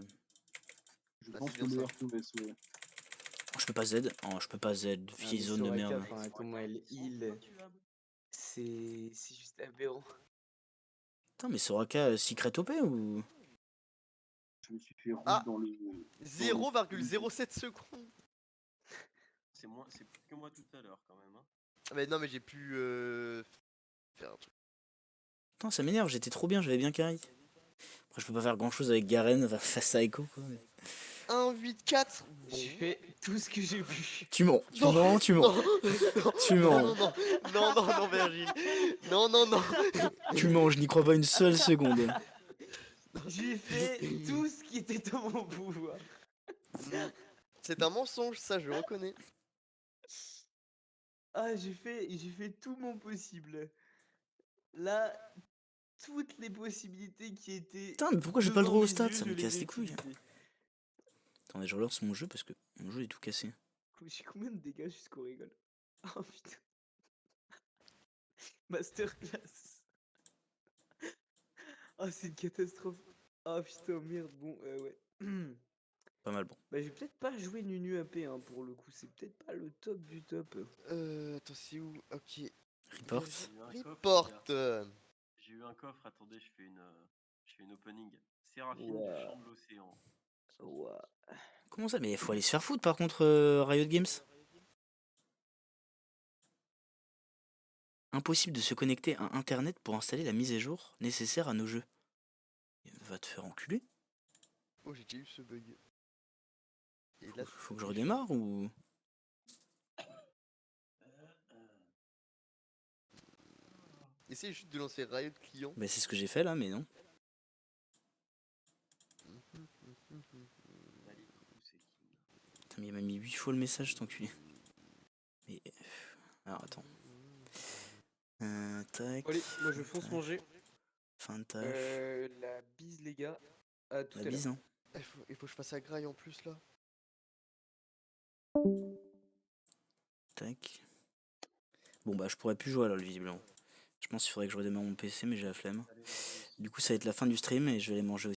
Je Bah, pense c'est que bien le ça. R2S, ouais. Oh, je peux pas Z. Oh, je peux pas Z. Ah, Vieille mais zone de Soraka, merde. enfin, comment elle heal. C'est juste aberrant. Putain, mais Soraka, secret OP ou. Je me suis fait rouge Ah dans le. 0,07 secondes. C'est plus que moi tout à l'heure, quand même. Hein. Ah, mais non, mais j'ai pu faire un truc. Putain, ça m'énerve, j'étais trop bien, j'avais bien carry. Après, je peux pas faire grand chose avec Garen face à Echo, quoi. Mais... 1-8-4. Bon. J'ai fait tout ce que j'ai pu. Tu mens, Non, tu mens. non, non, Tu non, mens. non, non, non, non, Virgile. Non, non, non. Tu mens, je n'y crois pas une seule seconde. J'ai fait tout ce qui était en mon pouvoir. C'est un mensonge, ça, je le reconnais. Ah, j'ai fait tout mon possible. Là, toutes les possibilités qui étaient Putain, mais pourquoi j'ai pas le devant droit aux mes stats? yeux, Ça je me les casse ai les couilles. utilisées. Attendez, je relance mon jeu parce que mon jeu est tout cassé. J'ai combien de dégâts jusqu'au rigole? Oh putain. Masterclass. Oh, c'est une catastrophe. Oh putain, merde. Bon, ouais. Pas mal, bon. Bah, j'ai peut-être pas joué Nunu AP hein, pour le coup. C'est peut-être pas le top du top. Attends, c'est où? Ok. Report. J'ai eu un coffre, Report. les gars. J'ai eu un coffre, attendez, je fais une opening. Séraphine du Ouais. chant de l'océan. Ouais. Comment ça? Mais il faut aller se faire foutre par contre, Riot Games. Impossible de se connecter à internet pour installer la mise à jour nécessaire à nos jeux. Va te faire enculer. Oh, j'ai déjà eu ce bug. Et là, Faut que je redémarre ou... essaye juste de lancer Riot client. Bah c'est ce que j'ai fait là, mais non. Putain, mais il m'a mis 8 fois le message, cet enculé. Mais... Alors attends. Tac. Allez, moi je fonce manger. Fin de taf. La bise les gars. À tout La à l'heure. bise, hein. Il faut que je fasse à graille en plus là. Tac. Bon bah je pourrais plus jouer alors visiblement. Je pense qu'il faudrait que je redémarre mon PC mais j'ai la flemme. Du coup ça va être la fin du stream et je vais aller manger aussi.